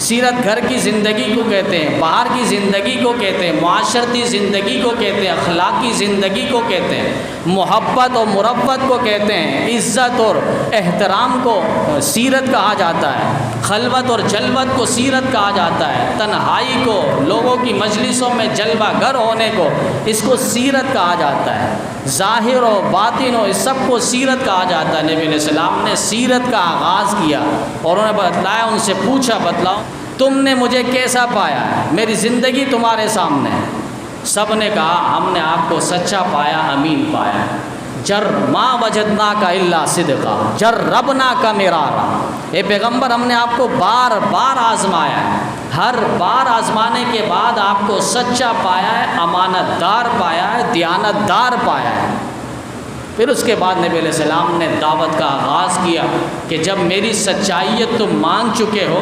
سیرت گھر کی زندگی کو کہتے ہیں، باہر کی زندگی کو کہتے ہیں، معاشرتی زندگی کو کہتے ہیں، اخلاقی زندگی کو کہتے ہیں، محبت اور مربت کو کہتے ہیں، عزت اور احترام کو سیرت کہا جاتا ہے، خلوت اور جلوت کو سیرت کہا جاتا ہے، تنہائی کو، لوگوں کی مجلسوں میں جلوہ گر ہونے کو، اس کو سیرت کہا جاتا ہے، ظاہر و باطن و اس سب کو سیرت کہا جاتا ہے۔ نبی علیہ السلام نے سیرت کا آغاز کیا اور انہیں بتلایا، ان سے پوچھا بتلاؤ تم نے مجھے کیسا پایا ہے، میری زندگی تمہارے سامنے ہے۔ سب نے کہا ہم نے آپ کو سچا پایا، امین پایا، ما وجدنا کا الا صدقا جربنا کا مرارا۔ اے پیغمبر ہم نے آپ کو بار بار آزمایا ہے، ہر بار آزمانے کے بعد آپ کو سچا پایا ہے، امانت دار پایا ہے، دیانت دار پایا ہے۔ پھر اس کے بعد نبی علیہ السلام نے دعوت کا آغاز کیا کہ جب میری سچائیت تم مان چکے ہو،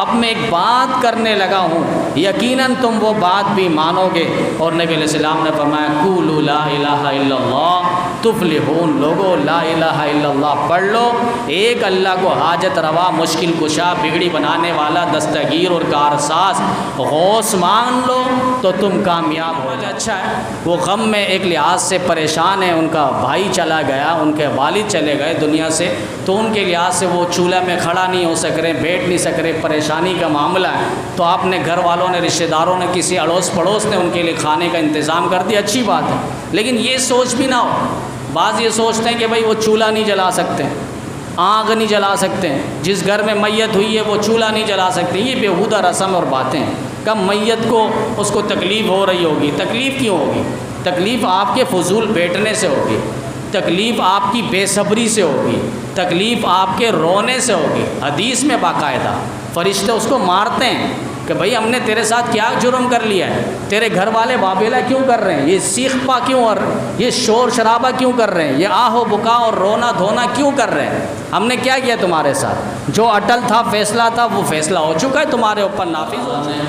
اب میں ایک بات کرنے لگا ہوں، یقیناً تم وہ بات بھی مانو گے۔ اور نبی علیہ السلام نے فرمایا قولوا لا الہ الا اللہ تفلحون، لوگو لا الہ الا اللہ پڑھ لو، ایک اللہ کو حاجت روا، مشکل کشا، بگڑی بنانے والا، دستگیر اور کارساز غوث مان لو تو تم کامیاب ہو جائے۔ اچھا ہے، وہ غم میں ایک لحاظ سے پریشان ہیں، ان کا بھائی چلا گیا، ان کے والد چلے گئے دنیا سے، تو ان کے لحاظ سے وہ چولہا میں کھڑا نہیں ہو سک رہے، بیٹھ نہیں سک رہے، پریشانی کا معاملہ ہے، تو آپ نے گھر والوں نے، رشتہ داروں نے، کسی اڑوس پڑوس نے ان کے لیے کھانے کا انتظام کر دیا، اچھی بات ہے۔ لیکن یہ سوچ بھی نہ ہو، بعض یہ سوچتے ہیں کہ بھائی وہ چولہا نہیں جلا سکتے، آگ نہیں جلا سکتے، جس گھر میں میت ہوئی ہے وہ چولہا نہیں جلا سکتے، یہ بیہودہ رسم اور باتیں ہیں۔ کب میت کو اس کو تکلیف ہو رہی ہوگی، تکلیف کیوں ہوگی؟ تکلیف آپ کے فضول بیٹھنے سے ہوگی، تکلیف آپ کی بے صبری سے ہوگی، تکلیف آپ کے رونے سے ہوگی۔ حدیث میں باقاعدہ فرشتے اس کو مارتے ہیں کہ بھائی ہم نے تیرے ساتھ کیا جرم کر لیا ہے، تیرے گھر والے واویلا کیوں کر رہے ہیں، یہ سیخ پا کیوں اور یہ شور شرابہ کیوں کر رہے ہیں، یہ آہ و بکا اور رونا دھونا کیوں کر رہے ہیں، ہم نے کیا کیا تمہارے ساتھ؟ جو اٹل تھا، فیصلہ تھا، وہ فیصلہ ہو چکا ہے، تمہارے اوپر نافذ ہو جائے۔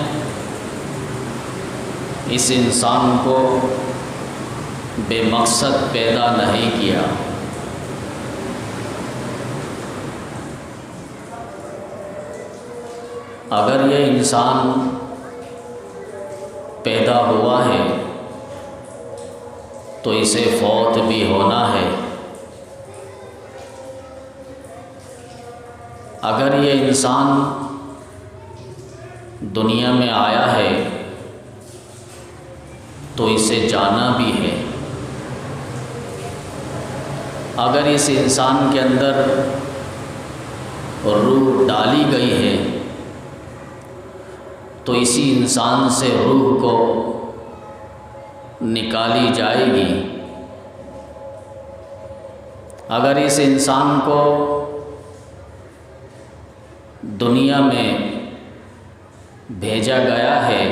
اس انسان کو بے مقصد پیدا نہیں کیا، اگر یہ انسان پیدا ہوا ہے تو اسے فوت بھی ہونا ہے۔ اگر یہ انسان دنیا میں آیا ہے تو اسے جانا بھی ہے۔ اگر اس انسان کے اندر روح ڈالی گئی ہے تو اسی انسان سے روح کو نکالی جائے گی۔ اگر اس انسان کو دنیا میں بھیجا گیا ہے،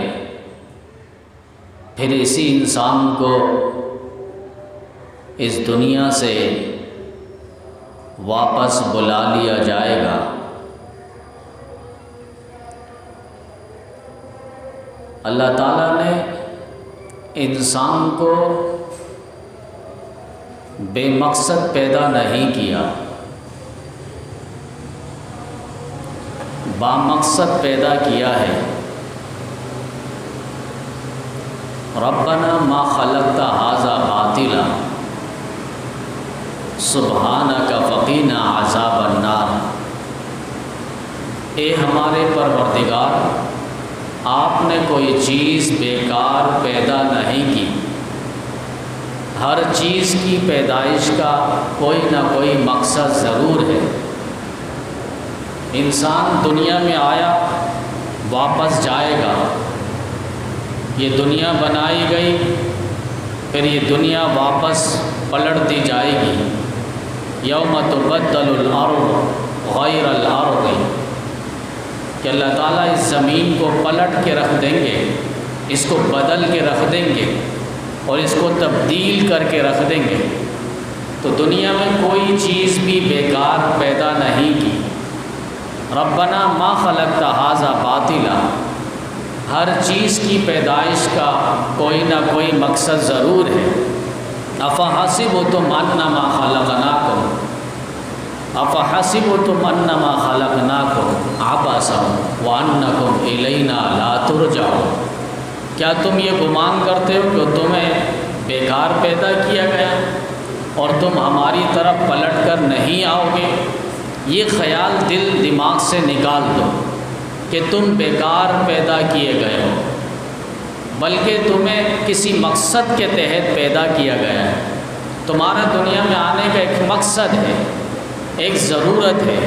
پھر اسی انسان کو اس دنیا سے واپس بلا لیا جائے گا۔ اللہ تعالیٰ نے انسان کو بے مقصد پیدا نہیں کیا، بامقصد پیدا کیا ہے۔ ربنا ما خلقت ھذا باطلا سبحانک فقینا عذاب النار۔ اے ہمارے پروردگار، آپ نے کوئی چیز بیکار پیدا نہیں کی، ہر چیز کی پیدائش کا کوئی نہ کوئی مقصد ضرور ہے۔ انسان دنیا میں آیا، واپس جائے گا، یہ دنیا بنائی گئی، پھر یہ دنیا واپس پلٹ دی جائے گی۔ یوم تبدل الارض غیر الارض، کہ اللہ تعالیٰ اس زمین کو پلٹ کے رکھ دیں گے، اس کو بدل کے رکھ دیں گے اور اس کو تبدیل کر کے رکھ دیں گے۔ تو دنیا میں کوئی چیز بھی بیکار پیدا نہیں کی۔ ربنا ما خلقت ھذا باطلا، ہر چیز کی پیدائش کا کوئی نہ کوئی مقصد ضرور ہے۔ افحسبتم انما خلقناکم، افحسبتم انما خلقناکم عبثا وانکم الینا لا ترجعون، کیا تم یہ گمان کرتے ہو کہ تمہیں بیکار پیدا کیا گیا اور تم ہماری طرف پلٹ کر نہیں آؤ گے؟ یہ خیال دل دماغ سے نکال دو کہ تم بیکار پیدا کیے گئے ہو، بلکہ تمہیں کسی مقصد کے تحت پیدا کیا گیا ہے۔ تمہارا دنیا میں آنے کا ایک مقصد ہے، ایک ضرورت ہے،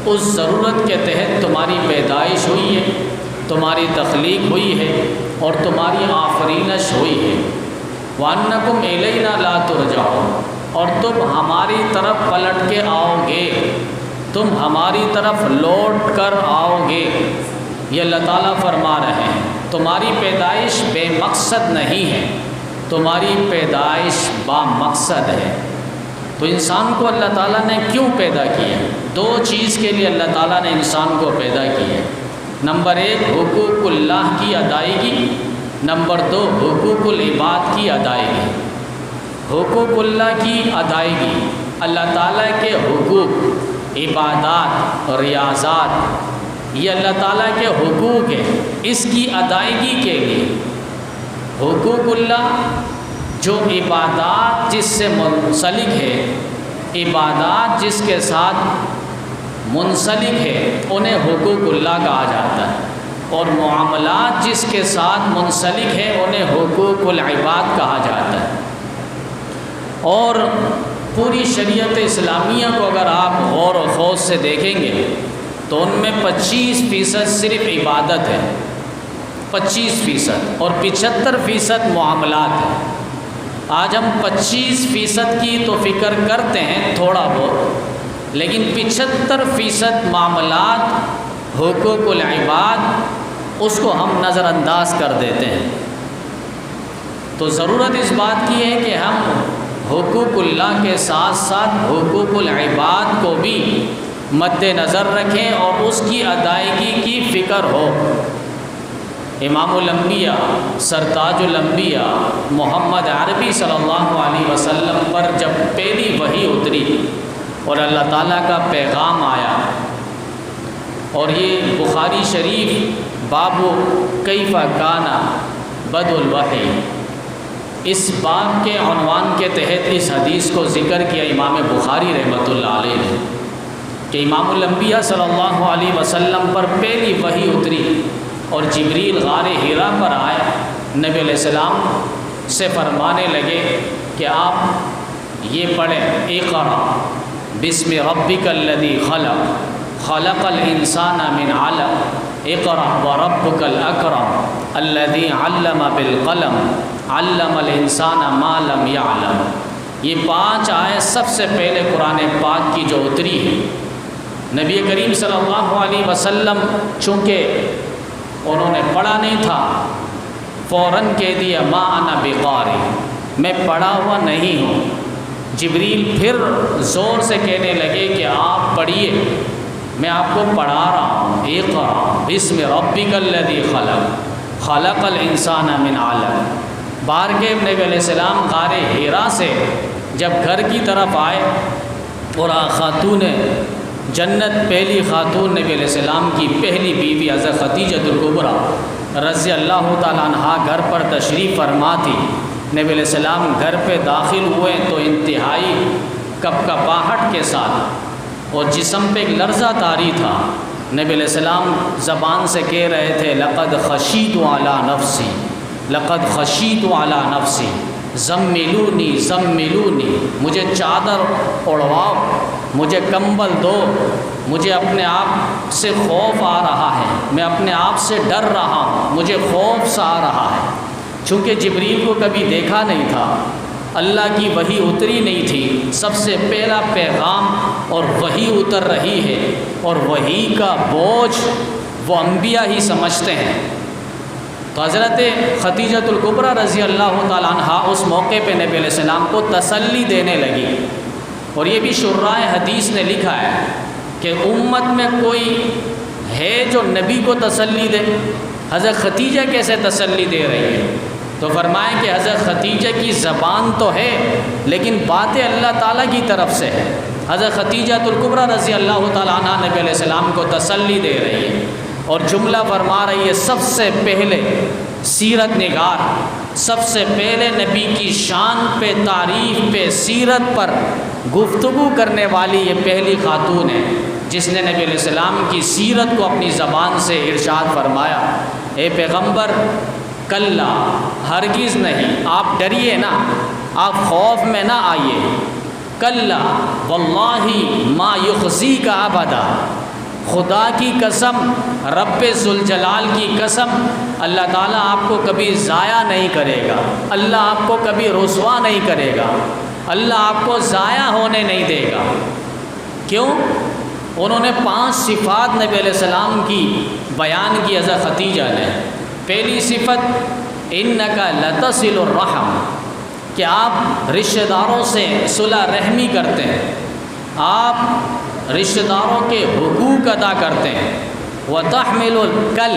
اس ضرورت کے تحت تمہاری پیدائش ہوئی ہے، تمہاری تخلیق ہوئی ہے اور تمہاری آفرینش ہوئی ہے۔ وَأَنَّكُمْ إِلَيْنَا لَا تُرْجَعُونَ، اور تم ہماری طرف پلٹ کے آؤ گے، تم ہماری طرف لوٹ کر آؤ گے۔ یہ اللہ تعالیٰ فرما رہے ہیں تمہاری پیدائش بے مقصد نہیں ہے، تمہاری پیدائش با مقصد ہے۔ تو انسان کو اللہ تعالیٰ نے کیوں پیدا کیا؟ دو چیز کے لیے اللہ تعالیٰ نے انسان کو پیدا کیا۔ نمبر 1 حقوق اللہ کی ادائیگی، نمبر 2 حقوق العباد کی ادائیگی۔ حقوق اللہ کی ادائیگی، اللہ تعالیٰ کے حقوق، عبادات اور ریاضات، یہ اللہ تعالیٰ کے حقوق ہیں، اس کی ادائیگی کے لیے حقوق اللہ، جو عبادات جس سے منسلک ہے، عبادات جس کے ساتھ منسلک ہے، انہیں حقوق اللہ کہا جاتا ہے، اور معاملات جس کے ساتھ منسلک ہے انہیں حقوق العباد کہا جاتا ہے۔ اور پوری شریعت اسلامیہ کو اگر آپ غور و خوض سے دیکھیں گے تو ان میں 25% صرف عبادت ہے، 25%، اور 75% معاملات ہیں۔ آج ہم 25% کی تو فکر کرتے ہیں تھوڑا بہت، لیکن 75% معاملات، حقوق العباد، اس کو ہم نظر انداز کر دیتے ہیں۔ تو ضرورت اس بات کی ہے کہ ہم حقوق اللہ کے ساتھ ساتھ حقوق العباد کو بھی مد نظر رکھیں اور اس کی ادائیگی کی فکر ہو۔ امام الانبیاء، سرتاج الانبیاء محمد عربی صلی اللہ علیہ وسلم پر جب پہلی وحی اتری اور اللہ تعالیٰ کا پیغام آیا، اور یہ بخاری شریف باب کیف کان بدء الوحی، اس باب کے عنوان کے تحت اس حدیث کو ذکر کیا امام بخاری رحمۃ اللہ علیہ نے کہ امام الانبیاء صلی اللہ علیہ وسلم پر پہلی وحی اتری اور جبریل غار حرا پر آئے، نبی علیہ السلام سے فرمانے لگے کہ آپ یہ پڑھیں، اقرأ بسم ربک الذی خلق خلق الانسان من علق اقرأ وربک الاکرم الذی علم بالقلم علم الانسان ما لم یعلم۔ یہ 5 آیت سب سے پہلے قرآن پاک کی جو اتری ہے، نبی کریم صلی اللہ علیہ وسلم چونکہ انہوں نے پڑھا نہیں تھا، فوراً کہہ دیا ما انا بقاری، میں پڑھا ہوا نہیں ہوں۔ جبریل پھر زور سے کہنے لگے کہ آپ پڑھیے، میں آپ کو پڑھا رہا ہوں، اقرأ بسم ربک الذی خلق خلق الانسان من علق۔ بار کے نبی علیہ السلام غار حرا سے جب گھر کی طرف آئے اور خاتون جنت، پہلی خاتون نبی علیہ السلام کی پہلی بیوی حضرت خدیجہ الکبریٰ رضی اللہ تعالیٰ عنہا گھر پر تشریف فرما تھی۔ نبی علیہ السلام گھر پہ داخل ہوئے تو انتہائی کپکپاہٹ کے ساتھ اور جسم پہ ایک لرزہ طاری تھا۔ نبی علیہ السلام زبان سے کہہ رہے تھے لقد خشیت علی نفسی، لقد خشیت علی نفسی، زملونی زملونی، مجھے چادر اڑواؤ، مجھے کمبل دو، مجھے اپنے آپ سے خوف آ رہا ہے، میں اپنے آپ سے ڈر رہا ہوں، مجھے خوف سا آ رہا ہے۔ چونکہ جبریل کو کبھی دیکھا نہیں تھا، اللہ کی وحی اتری نہیں تھی، سب سے پہلا پیغام اور وحی اتر رہی ہے، اور وحی کا بوجھ وہ انبیاء ہی سمجھتے ہیں۔ تو حضرت خدیجہ الکبریٰ رضی اللہ تعالیٰ عنہا اس موقع پہ نبی علیہ السلام کو تسلی دینے لگی، اور یہ بھی شرائع حدیث نے لکھا ہے کہ امت میں کوئی ہے جو نبی کو تسلی دے؟ حضرت خدیجہ کیسے تسلی دے رہی ہے؟ تو فرمائیں کہ حضرت خدیجہ کی زبان تو ہے لیکن باتیں اللہ تعالیٰ کی طرف سے ہے۔ حضرت خدیجہ الکبریٰ رضی اللہ تعالیٰ عنہ نبی علیہ السلام کو تسلی دے رہی ہے اور جملہ فرما رہی ہے، سب سے پہلے سیرت نگار، سب سے پہلے نبی کی شان پہ، تعریف پہ، سیرت پر گفتگو کرنے والی یہ پہلی خاتون ہے جس نے نبی علیہ السلام کی سیرت کو اپنی زبان سے ارشاد فرمایا، اے پیغمبر کلا، ہرگز نہیں، آپ ڈریے نا، آپ خوف میں نہ آئیے، کلا واللہ ما یخزیک ابدا، خدا کی قسم، رب ذوالجلال کی قسم، اللہ تعالیٰ آپ کو کبھی ضائع نہیں کرے گا، اللہ آپ کو کبھی رسوا نہیں کرے گا، اللہ آپ کو ضائع ہونے نہیں دے گا۔ کیوں؟ انہوں نے 5 صفات نبی علیہ السلام کی بیان کی حضرت خدیجہ نے۔ پہلی صفت انک لتصل الرحم، کہ آپ رشتہ داروں سے صلہ رحمی کرتے ہیں، آپ رشتہ داروں کے حقوق ادا کرتے ہیں۔ وتحمل الکل،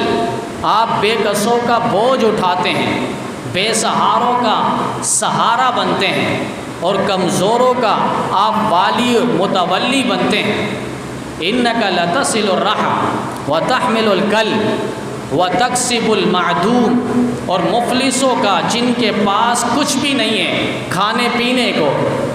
آپ بے کسوں کا بوجھ اٹھاتے ہیں، بے سہاروں کا سہارا بنتے ہیں اور کمزوروں کا آپ والی متولی بنتے ہیں۔ انک لتصل الرحم وتحمل الکل وتکسب المعدوم، اور مفلسوں کا، جن کے پاس کچھ بھی نہیں ہے کھانے پینے کو،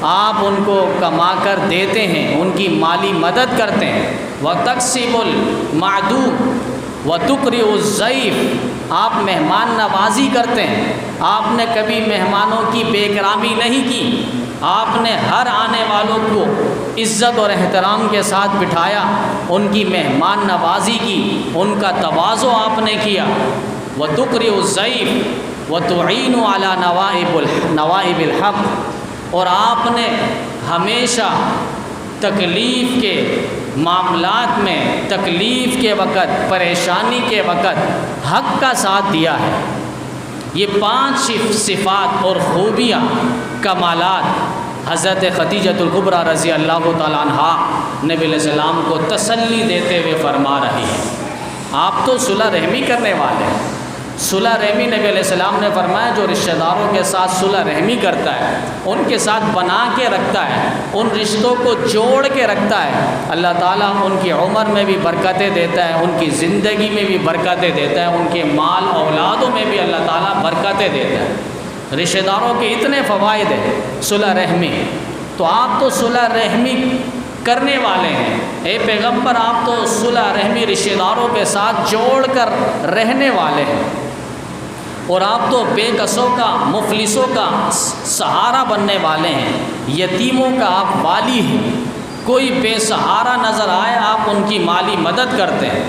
آپ ان کو کما کر دیتے ہیں، ان کی مالی مدد کرتے ہیں۔ وتکسب المعدوم وتقرئ الضیف، آپ مہمان نوازی کرتے ہیں، آپ نے کبھی مہمانوں کی بے اکرامی نہیں کی، آپ نے ہر آنے والوں کو عزت اور احترام کے ساتھ بٹھایا، ان کی مہمان نوازی کی، ان کا تواضع آپ نے کیا۔ وتقرئ الضیف وتعین علی نوائب الحق، اور آپ نے ہمیشہ تکلیف کے معاملات میں، تکلیف کے وقت، پریشانی کے وقت حق کا ساتھ دیا ہے۔ یہ 5 صفات اور خوبیاں، کمالات حضرت خدیجہ الکبریٰ رضی اللہ تعالیٰ عنہا نبی علیہ السلام کو تسلی دیتے ہوئے فرما رہی ہے۔ آپ تو صلح رحمی کرنے والے ہیں، صلح رحمی نبی علیہ السلام نے فرمایا جو رشتہ داروں کے ساتھ صلح رحمی کرتا ہے، ان کے ساتھ بنا کے رکھتا ہے، ان رشتوں کو جوڑ کے رکھتا ہے، اللہ تعالیٰ ان کی عمر میں بھی برکتیں دیتا ہے، ان کی زندگی میں بھی برکتیں دیتا ہے، ان کے مال اولادوں میں بھی اللہ تعالیٰ برکتیں دیتا ہے۔ رشتہ داروں کے اتنے فوائد ہیں صلح رحمی، تو آپ تو صلح رحمی کرنے والے ہیں، اے پیغمبر آپ تو صلح رحمی رشتہ داروں کے ساتھ جوڑ کر رہنے والے ہیں، اور آپ تو بے کسوں کا، مفلسوں کا سہارا بننے والے ہیں، یتیموں کا آپ والی ہیں، کوئی بے سہارا نظر آئے آپ ان کی مالی مدد کرتے ہیں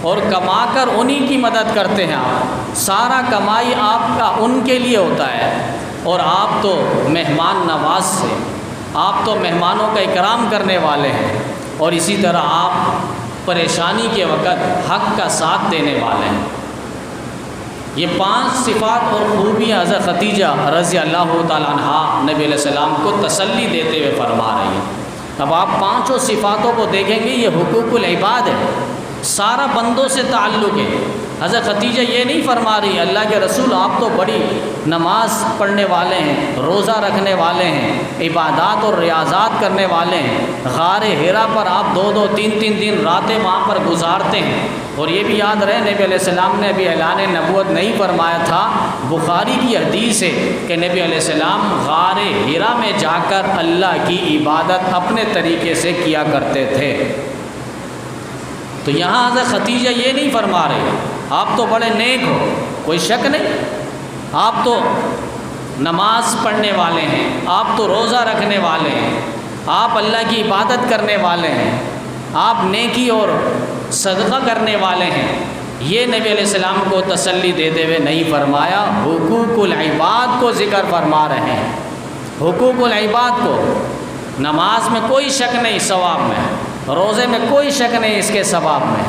اور کما کر انہی کی مدد کرتے ہیں، آپ سارا کمائی آپ کا ان کے لیے ہوتا ہے، اور آپ تو مہمان نواز سے، آپ تو مہمانوں کا اکرام کرنے والے ہیں، اور اسی طرح آپ پریشانی کے وقت حق کا ساتھ دینے والے ہیں۔ یہ 5 صفات اور خوبیاں حضرت خدیجہ رضی اللہ تعالیٰ عنہا نبی علیہ السلام کو تسلی دیتے ہوئے فرما رہی ہیں۔ اب آپ 5 صفاتوں کو دیکھیں گے، یہ حقوق العباد ہے، سارا بندوں سے تعلق ہے۔ حضرت خدیجہ یہ نہیں فرما رہی اللہ کے رسول آپ تو بڑی نماز پڑھنے والے ہیں، روزہ رکھنے والے ہیں، عبادات اور ریاضات کرنے والے ہیں، غار حرا پر آپ 2-2 3-3 دن راتیں وہاں پر گزارتے ہیں، اور یہ بھی یاد رہے نبی علیہ السلام نے ابھی اعلان نبوت نہیں فرمایا تھا، بخاری کی حدیث ہے کہ نبی علیہ السلام غار حرا میں جا کر اللہ کی عبادت اپنے طریقے سے کیا کرتے تھے۔ تو یہاں حضرت خدیجہ یہ نہیں فرما رہے آپ تو بڑے نیک ہو، کوئی شک نہیں، آپ تو نماز پڑھنے والے ہیں، آپ تو روزہ رکھنے والے ہیں، آپ اللہ کی عبادت کرنے والے ہیں، آپ نیکی اور صدقہ کرنے والے ہیں، یہ نبی علیہ السلام کو تسلی دیتے ہوئے نہیں فرمایا، حقوق العباد کو ذکر فرما رہے ہیں۔ حقوق العباد کو، نماز میں کوئی شک نہیں ثواب میں، روزے میں کوئی شک نہیں اس کے ثواب میں،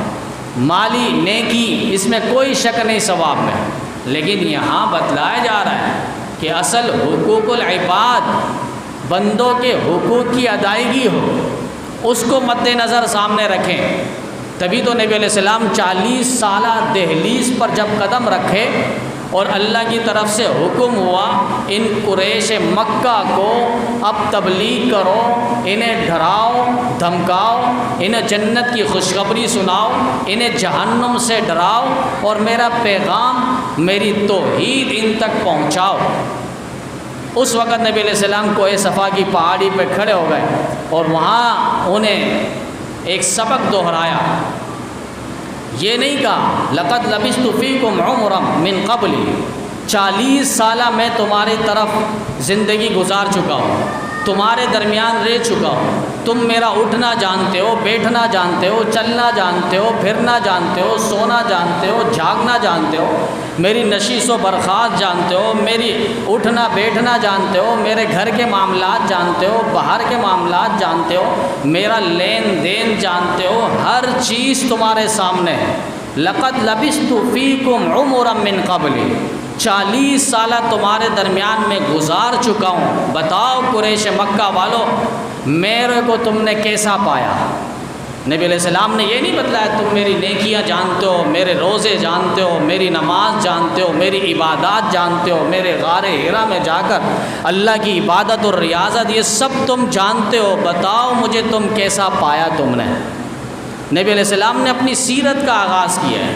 مالی نیکی اس میں کوئی شک نہیں ثواب میں، لیکن یہاں بتلایا جا رہا ہے کہ اصل حقوق العباد، بندوں کے حقوق کی ادائیگی ہو، اس کو مد نظر سامنے رکھیں۔ تبھی تو نبی علیہ السلام 40 سالہ دہلیز پر جب قدم رکھے اور اللہ کی طرف سے حکم ہوا ان قریش مکہ کو اب تبلیغ کرو، انہیں ڈراؤ دھمکاؤ، انہیں جنت کی خوشخبری سناؤ، انہیں جہنم سے ڈراؤ اور میرا پیغام، میری توحید ان تک پہنچاؤ۔ اس وقت نبی علیہ السلام کوہ صفا کی پہاڑی پہ کھڑے ہو گئے اور وہاں انہیں ایک سبق دہرایا۔ یہ نہیں کہا لقد لبثت فیکم عمرا من قبلی، 40 سالہ میں تمہاری طرف زندگی گزار چکا ہوں، تمہارے درمیان رہ چکا ہوں، تم میرا اٹھنا جانتے ہو، بیٹھنا جانتے ہو، چلنا جانتے ہو، پھرنا جانتے ہو، سونا جانتے ہو، جھاگنا جانتے ہو، میری نشیس و برخاست جانتے ہو، میری اٹھنا بیٹھنا جانتے ہو، میرے گھر کے معاملات جانتے ہو، باہر کے معاملات جانتے ہو، میرا لین دین جانتے ہو، ہر چیز تمہارے سامنے ہے۔ لقد لبثت فیکم عمرا من قبلی، 40 سالہ تمہارے درمیان میں گزار چکا ہوں، بتاؤ قریش مکہ والو میرے کو تم نے کیسا پایا؟ نبی علیہ السلام نے یہ نہیں بتلایا تم میری نیکیاں جانتے ہو، میرے روزے جانتے ہو، میری نماز جانتے ہو، میری عبادات جانتے ہو، میرے غار ہیرا میں جا کر اللہ کی عبادت اور ریاضت یہ سب تم جانتے ہو، بتاؤ مجھے تم کیسا پایا تم نے؟ نبی علیہ السلام نے اپنی سیرت کا آغاز کیا ہے۔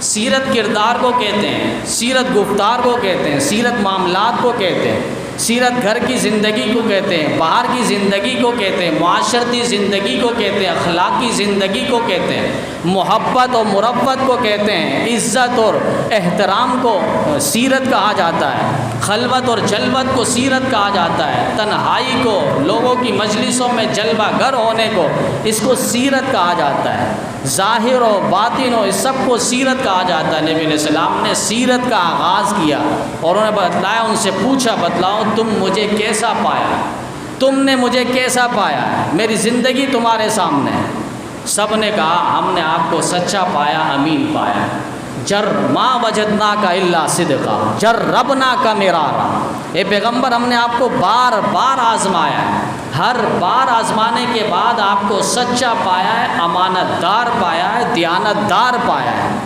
سیرت کردار کو کہتے ہیں، سیرت گفتار کو کہتے ہیں، سیرت معاملات کو کہتے ہیں، سیرت گھر کی زندگی کو کہتے ہیں، باہر کی زندگی کو کہتے ہیں، معاشرتی زندگی کو کہتے ہیں، اخلاقی زندگی کو کہتے ہیں، محبت اور مربت کو کہتے ہیں، عزت اور احترام کو سیرت کہا جاتا ہے، خلوت اور جلوت کو سیرت کہا جاتا ہے، تنہائی کو، لوگوں کی مجلسوں میں جلوہ گر ہونے کو اس کو سیرت کہا جاتا ہے، ظاہر و باطن ہو اس سب کو سیرت کہا جاتا ہے۔ نبی علیہ السلام نے سیرت کا آغاز کیا اور انہیں بتلایا، ان سے پوچھا بتلاؤ تم مجھے کیسا پایا، تم نے مجھے کیسا پایا، میری زندگی تمہارے سامنے ہے۔ سب نے کہا ہم نے آپ کو سچا پایا، امین پایا، ما وجدنا کا الا صدقا جربنا کا مرارا، اے پیغمبر ہم نے آپ کو بار بار آزمایا ہے، ہر بار آزمانے کے بعد آپ کو سچا پایا ہے، امانت دار پایا ہے، دیانت دار پایا ہے۔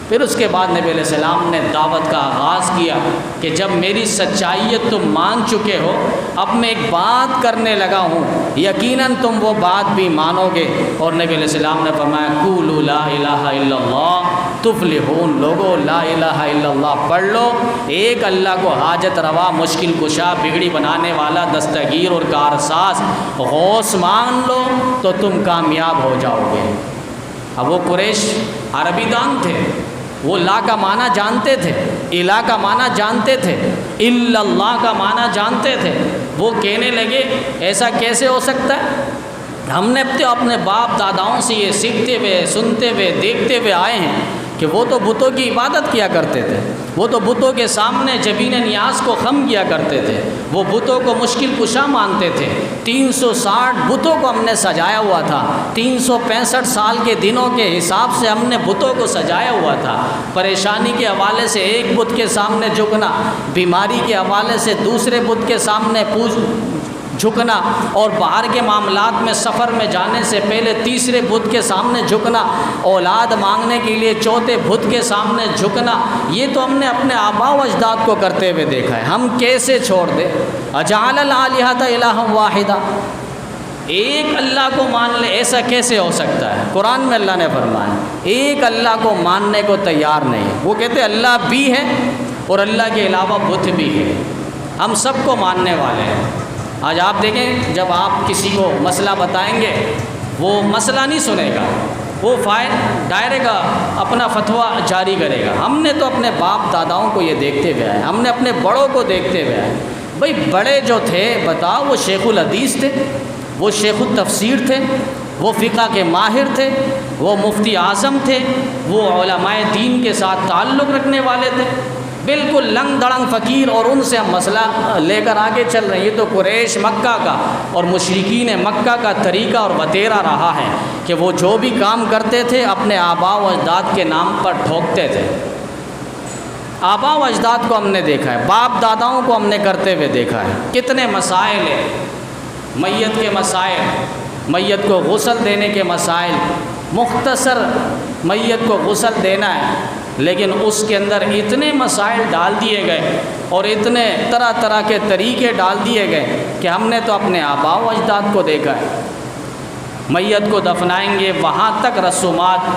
پھر اس کے بعد نبی علیہ السلام نے دعوت کا آغاز کیا کہ جب میری سچائیت تم مان چکے ہو، اب میں ایک بات کرنے لگا ہوں، یقیناً تم وہ بات بھی مانو گے۔ اور نبی علیہ السلام نے فرمایا قولوا لا الہ الا اللہ تفلحون، لوگو لا الہ الا اللہ پڑھ لو، ایک اللہ کو حاجت روا، مشکل کشا، بگڑی بنانے والا، دستگیر اور کارساز غوث مان لو تو تم کامیاب ہو جاؤ گے۔ اب وہ قریش عربی دان تھے، وہ لا کا معنی جانتے تھے، الہ کا معنی جانتے تھے، الا اللہ کا معنی جانتے تھے۔ وہ کہنے لگے ایسا کیسے ہو سکتا ہے؟ ہم نے اپنے باپ داداؤں سے یہ سیکھتے ہوئے، سنتے ہوئے، دیکھتے ہوئے آئے ہیں کہ وہ تو بتوں کی عبادت کیا کرتے تھے، وہ تو بتوں کے سامنے جبین نیاز کو خم کیا کرتے تھے، وہ بتوں کو مشکل کشا مانتے تھے۔ 360 بتوں کو ہم نے سجایا ہوا تھا، 365 سال کے دنوں کے حساب سے ہم نے بتوں کو سجایا ہوا تھا۔ پریشانی کے حوالے سے ایک بت کے سامنے جھکنا، بیماری کے حوالے سے دوسرے بت کے سامنے جھکنا، اور باہر کے معاملات میں سفر میں جانے سے پہلے تیسرے بت کے سامنے جھکنا، اولاد مانگنے کے لیے چوتھے بت کے سامنے جھکنا، یہ تو ہم نے اپنے آباء و اجداد کو کرتے ہوئے دیکھا ہے، ہم کیسے چھوڑ دیں؟ اجعل الآلہۃ الہا واحدا، ایک اللہ کو مان لے، ایسا کیسے ہو سکتا ہے؟ قرآن میں اللہ نے فرمایا ایک اللہ کو ماننے کو تیار نہیں، وہ کہتے اللہ بھی ہے اور اللہ کے علاوہ بت بھی ہے، ہم سب کو ماننے والے ہیں۔ آج آپ دیکھیں جب آپ کسی کو مسئلہ بتائیں گے وہ مسئلہ نہیں سنے گا، وہ ڈائریکٹ اپنا فتویٰ جاری کرے گا۔ ہم نے تو اپنے باپ داداؤں کو یہ دیکھتے ہوئے آئے، ہم نے اپنے بڑوں کو دیکھتے ہوئے آئے۔ بھئی بڑے جو تھے بتاؤ، وہ شیخ الحدیث تھے، وہ شیخ التفسیر تھے، وہ فقہ کے ماہر تھے، وہ مفتی اعظم تھے، وہ علماء دین کے ساتھ تعلق رکھنے والے تھے، بالکل لنگ دڑنگ فقیر، اور ان سے ہم مسئلہ لے کر آگے چل رہے ہیں۔ یہ تو قریش مکہ کا اور مشرکین مکہ کا طریقہ اور وتیرہ رہا ہے کہ وہ جو بھی کام کرتے تھے اپنے آباء و اجداد کے نام پر ٹھوکتے تھے۔ آباء و اجداد کو ہم نے دیکھا ہے، باپ داداؤں کو ہم نے کرتے ہوئے دیکھا ہے۔ کتنے مسائل ہیں، میت کے مسائل، میت کو غسل دینے کے مسائل، مختصر میت کو غسل دینا ہے، لیکن اس کے اندر اتنے مسائل ڈال دیے گئے اور اتنے طرح طرح کے طریقے ڈال دیے گئے کہ ہم نے تو اپنے آباء و اجداد کو دیکھا ہے، میت کو دفنائیں گے وہاں تک رسومات،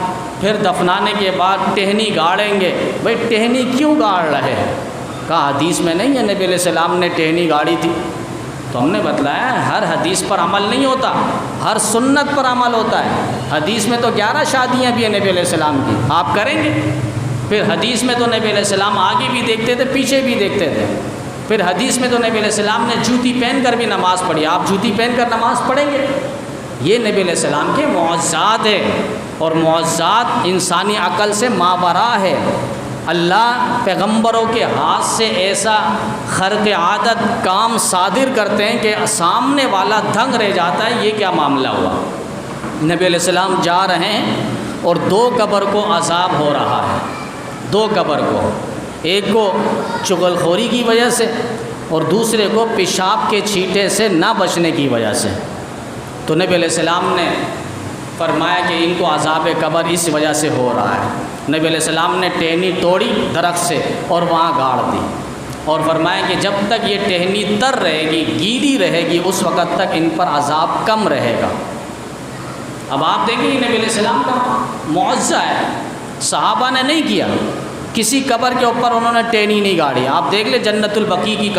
پھر دفنانے کے بعد ٹہنی گاڑیں گے۔ بھئی ٹہنی کیوں گاڑ رہے ہیں؟ کہا حدیث میں نہیں ہے نبی علیہ السلام نے ٹہنی گاڑی تھی۔ تو ہم نے بتلایا ہر حدیث پر عمل نہیں ہوتا، ہر سنت پر عمل ہوتا ہے۔ حدیث میں تو 11 شادیاں بھی ہیں نبی علیہ السلام کی، آپ کریں گے؟ پھر حدیث میں تو نبی علیہ السلام آگے بھی دیکھتے تھے پیچھے بھی دیکھتے تھے۔ پھر حدیث میں تو نبی علیہ السلام نے جوتی پہن کر بھی نماز پڑھی، آپ جوتی پہن کر نماز پڑھیں گے؟ یہ نبی علیہ السلام کے معجزات ہے، اور معجزات انسانی عقل سے ماورا ہے۔ اللہ پیغمبروں کے ہاتھ سے ایسا خرق عادت کام صادر کرتے ہیں کہ سامنے والا دنگ رہ جاتا ہے، یہ کیا معاملہ ہوا؟ نبی علیہ السلام جا رہے ہیں اور 2 قبر کو عذاب ہو رہا ہے، 2 قبر کو، ایک کو چغل خوری کی وجہ سے اور دوسرے کو پیشاب کے چھینٹے سے نہ بچنے کی وجہ سے۔ تو نبی علیہ السلام نے فرمایا کہ ان کو عذاب قبر اس وجہ سے ہو رہا ہے۔ نبی علیہ السلام نے ٹہنی توڑی درخت سے اور وہاں گاڑ دی، اور فرمایا کہ جب تک یہ ٹہنی تر رہے گی، گیلی رہے گی، اس وقت تک ان پر عذاب کم رہے گا۔ اب آپ دیکھیں یہ نبی علیہ السلام کا معجزہ ہے، صحابہ نے نہیں کیا، کسی قبر کے اوپر انہوں نے ٹہنی نہیں گاڑی۔ آپ دیکھ لیں جنت البقیع کی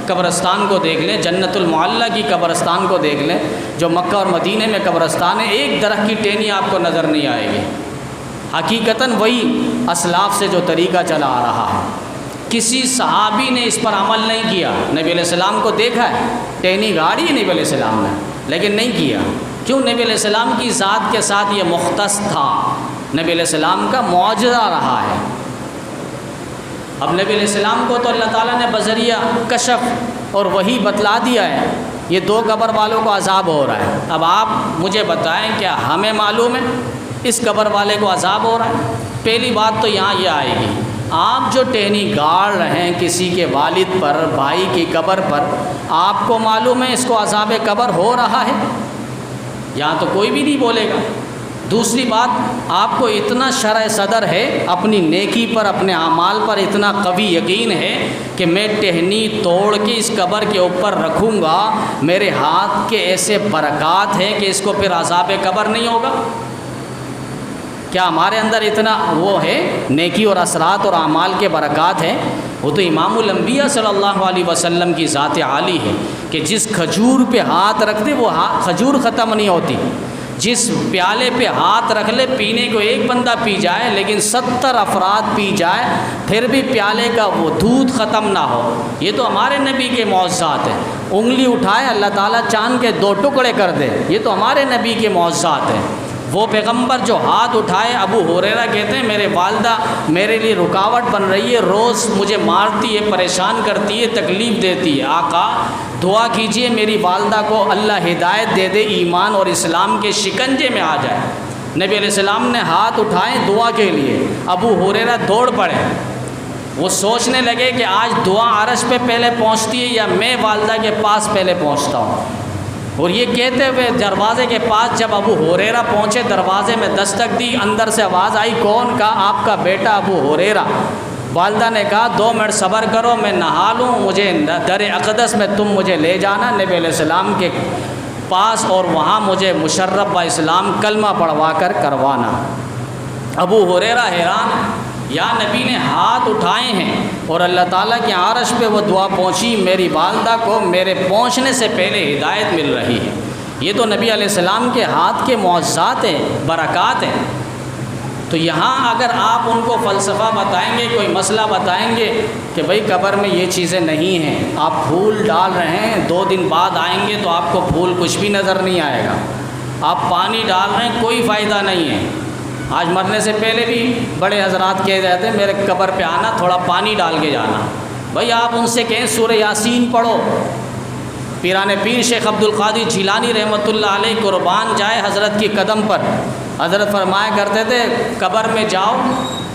قبرستان کو دیکھ لیں، جنت المعلی کی قبرستان کو دیکھ لیں، جو مکہ اور مدینہ میں قبرستان ہے، ایک درخت کی ٹہنی آپ کو نظر نہیں آئے گی۔ حقیقتاً وہی اسلاف سے جو طریقہ چلا آ رہا ہے، کسی صحابی نے اس پر عمل نہیں کیا۔ نبی علیہ السلام کو دیکھا ہے، ٹہنی گاڑی ہے نبی علیہ السلام نے، لیکن نہیں کیا۔ کیوں؟ نبی علیہ السلام کی ذات کے ساتھ یہ مختص تھا، نبی علیہ السلام کا معجزہ رہا ہے۔ اب نبی علیہ السلام کو تو اللہ تعالیٰ نے بذریعہ کشف اور وحی بتلا دیا ہے، یہ 2 قبر والوں کو عذاب ہو رہا ہے۔ اب آپ مجھے بتائیں کیا ہمیں معلوم ہے اس قبر والے کو عذاب ہو رہا ہے؟ پہلی بات تو یہاں یہ آئے گی، آپ جو ٹہنی گاڑ رہے ہیں کسی کے والد پر، بھائی کی قبر پر، آپ کو معلوم ہے اس کو عذاب قبر ہو رہا ہے؟ یہاں تو کوئی بھی نہیں بولے گا۔ دوسری بات، آپ کو اتنا شرح صدر ہے، اپنی نیکی پر، اپنے اعمال پر اتنا قوی یقین ہے کہ میں ٹہنی توڑ کے اس قبر کے اوپر رکھوں گا، میرے ہاتھ کے ایسے برکات ہیں کہ اس کو پھر عذاب قبر نہیں ہوگا؟ کیا ہمارے اندر اتنا وہ ہے، نیکی اور اثرات اور اعمال کے برکات ہیں؟ وہ تو امام الانبیاء صلی اللہ علیہ وسلم کی ذات عالی ہے کہ جس کھجور پہ ہاتھ رکھ دے وہ کھجور ختم نہیں ہوتی، جس پیالے پہ ہاتھ رکھ لے، پینے کو ایک بندہ پی جائے لیکن 70 افراد پی جائے پھر بھی پیالے کا وہ دودھ ختم نہ ہو۔ یہ تو ہمارے نبی کے معجزات ہیں۔ انگلی اٹھائے اللہ تعالیٰ چاند کے 2 ٹکڑے کر دے، یہ تو ہمارے نبی کے معجزات ہیں۔ وہ پیغمبر جو ہاتھ اٹھائے، ابو ہریرہ کہتے ہیں میرے والدہ میرے لیے رکاوٹ بن رہی ہے، روز مجھے مارتی ہے، پریشان کرتی ہے، تکلیف دیتی ہے، آقا دعا کیجئے میری والدہ کو اللہ ہدایت دے دے، ایمان اور اسلام کے شکنجے میں آ جائے۔ نبی علیہ السلام نے ہاتھ اٹھائے دعا کے لیے، ابو ہریرہ دوڑ پڑے، وہ سوچنے لگے کہ آج دعا عرش پہ پہلے پہنچتی ہے یا میں والدہ کے پاس پہلے پہنچتا ہوں۔ اور یہ کہتے ہوئے دروازے کے پاس جب ابو ہریرہ پہنچے، دروازے میں دستک دی، اندر سے آواز آئی، کون؟ کہا آپ کا بیٹا ابو ہریرہ۔ والدہ نے کہا 2 منٹ صبر کرو، میں نہا لوں، مجھے در اقدس میں تم مجھے لے جانا نبی علیہ السلام کے پاس، اور وہاں مجھے مشرف با اسلام کلمہ پڑھوا کر کروانا۔ ابو ہریرہ حیران، یا نبی نے ہاتھ اٹھائے ہیں اور اللہ تعالیٰ کے عرش پہ وہ دعا پہنچی، میری والدہ کو میرے پہنچنے سے پہلے ہدایت مل رہی ہے۔ یہ تو نبی علیہ السلام کے ہاتھ کے معجزات ہیں، برکات ہیں۔ تو یہاں اگر آپ ان کو فلسفہ بتائیں گے، کوئی مسئلہ بتائیں گے کہ بھئی قبر میں یہ چیزیں نہیں ہیں، آپ پھول ڈال رہے ہیں، 2 دن بعد آئیں گے تو آپ کو پھول کچھ بھی نظر نہیں آئے گا، آپ پانی ڈال رہے ہیں کوئی فائدہ نہیں ہے۔ آج مرنے سے پہلے بھی بڑے حضرات کہہ جاتے ہیں میرے قبر پہ آنا، تھوڑا پانی ڈال کے جانا۔ بھئی آپ ان سے کہیں سورہ یاسین پڑھو۔ پیران پیر شیخ عبد القادر جیلانی رحمۃ اللہ علیہ قربان جائے حضرت کی قدم پر، حضرت فرمایا کرتے تھے قبر میں جاؤ،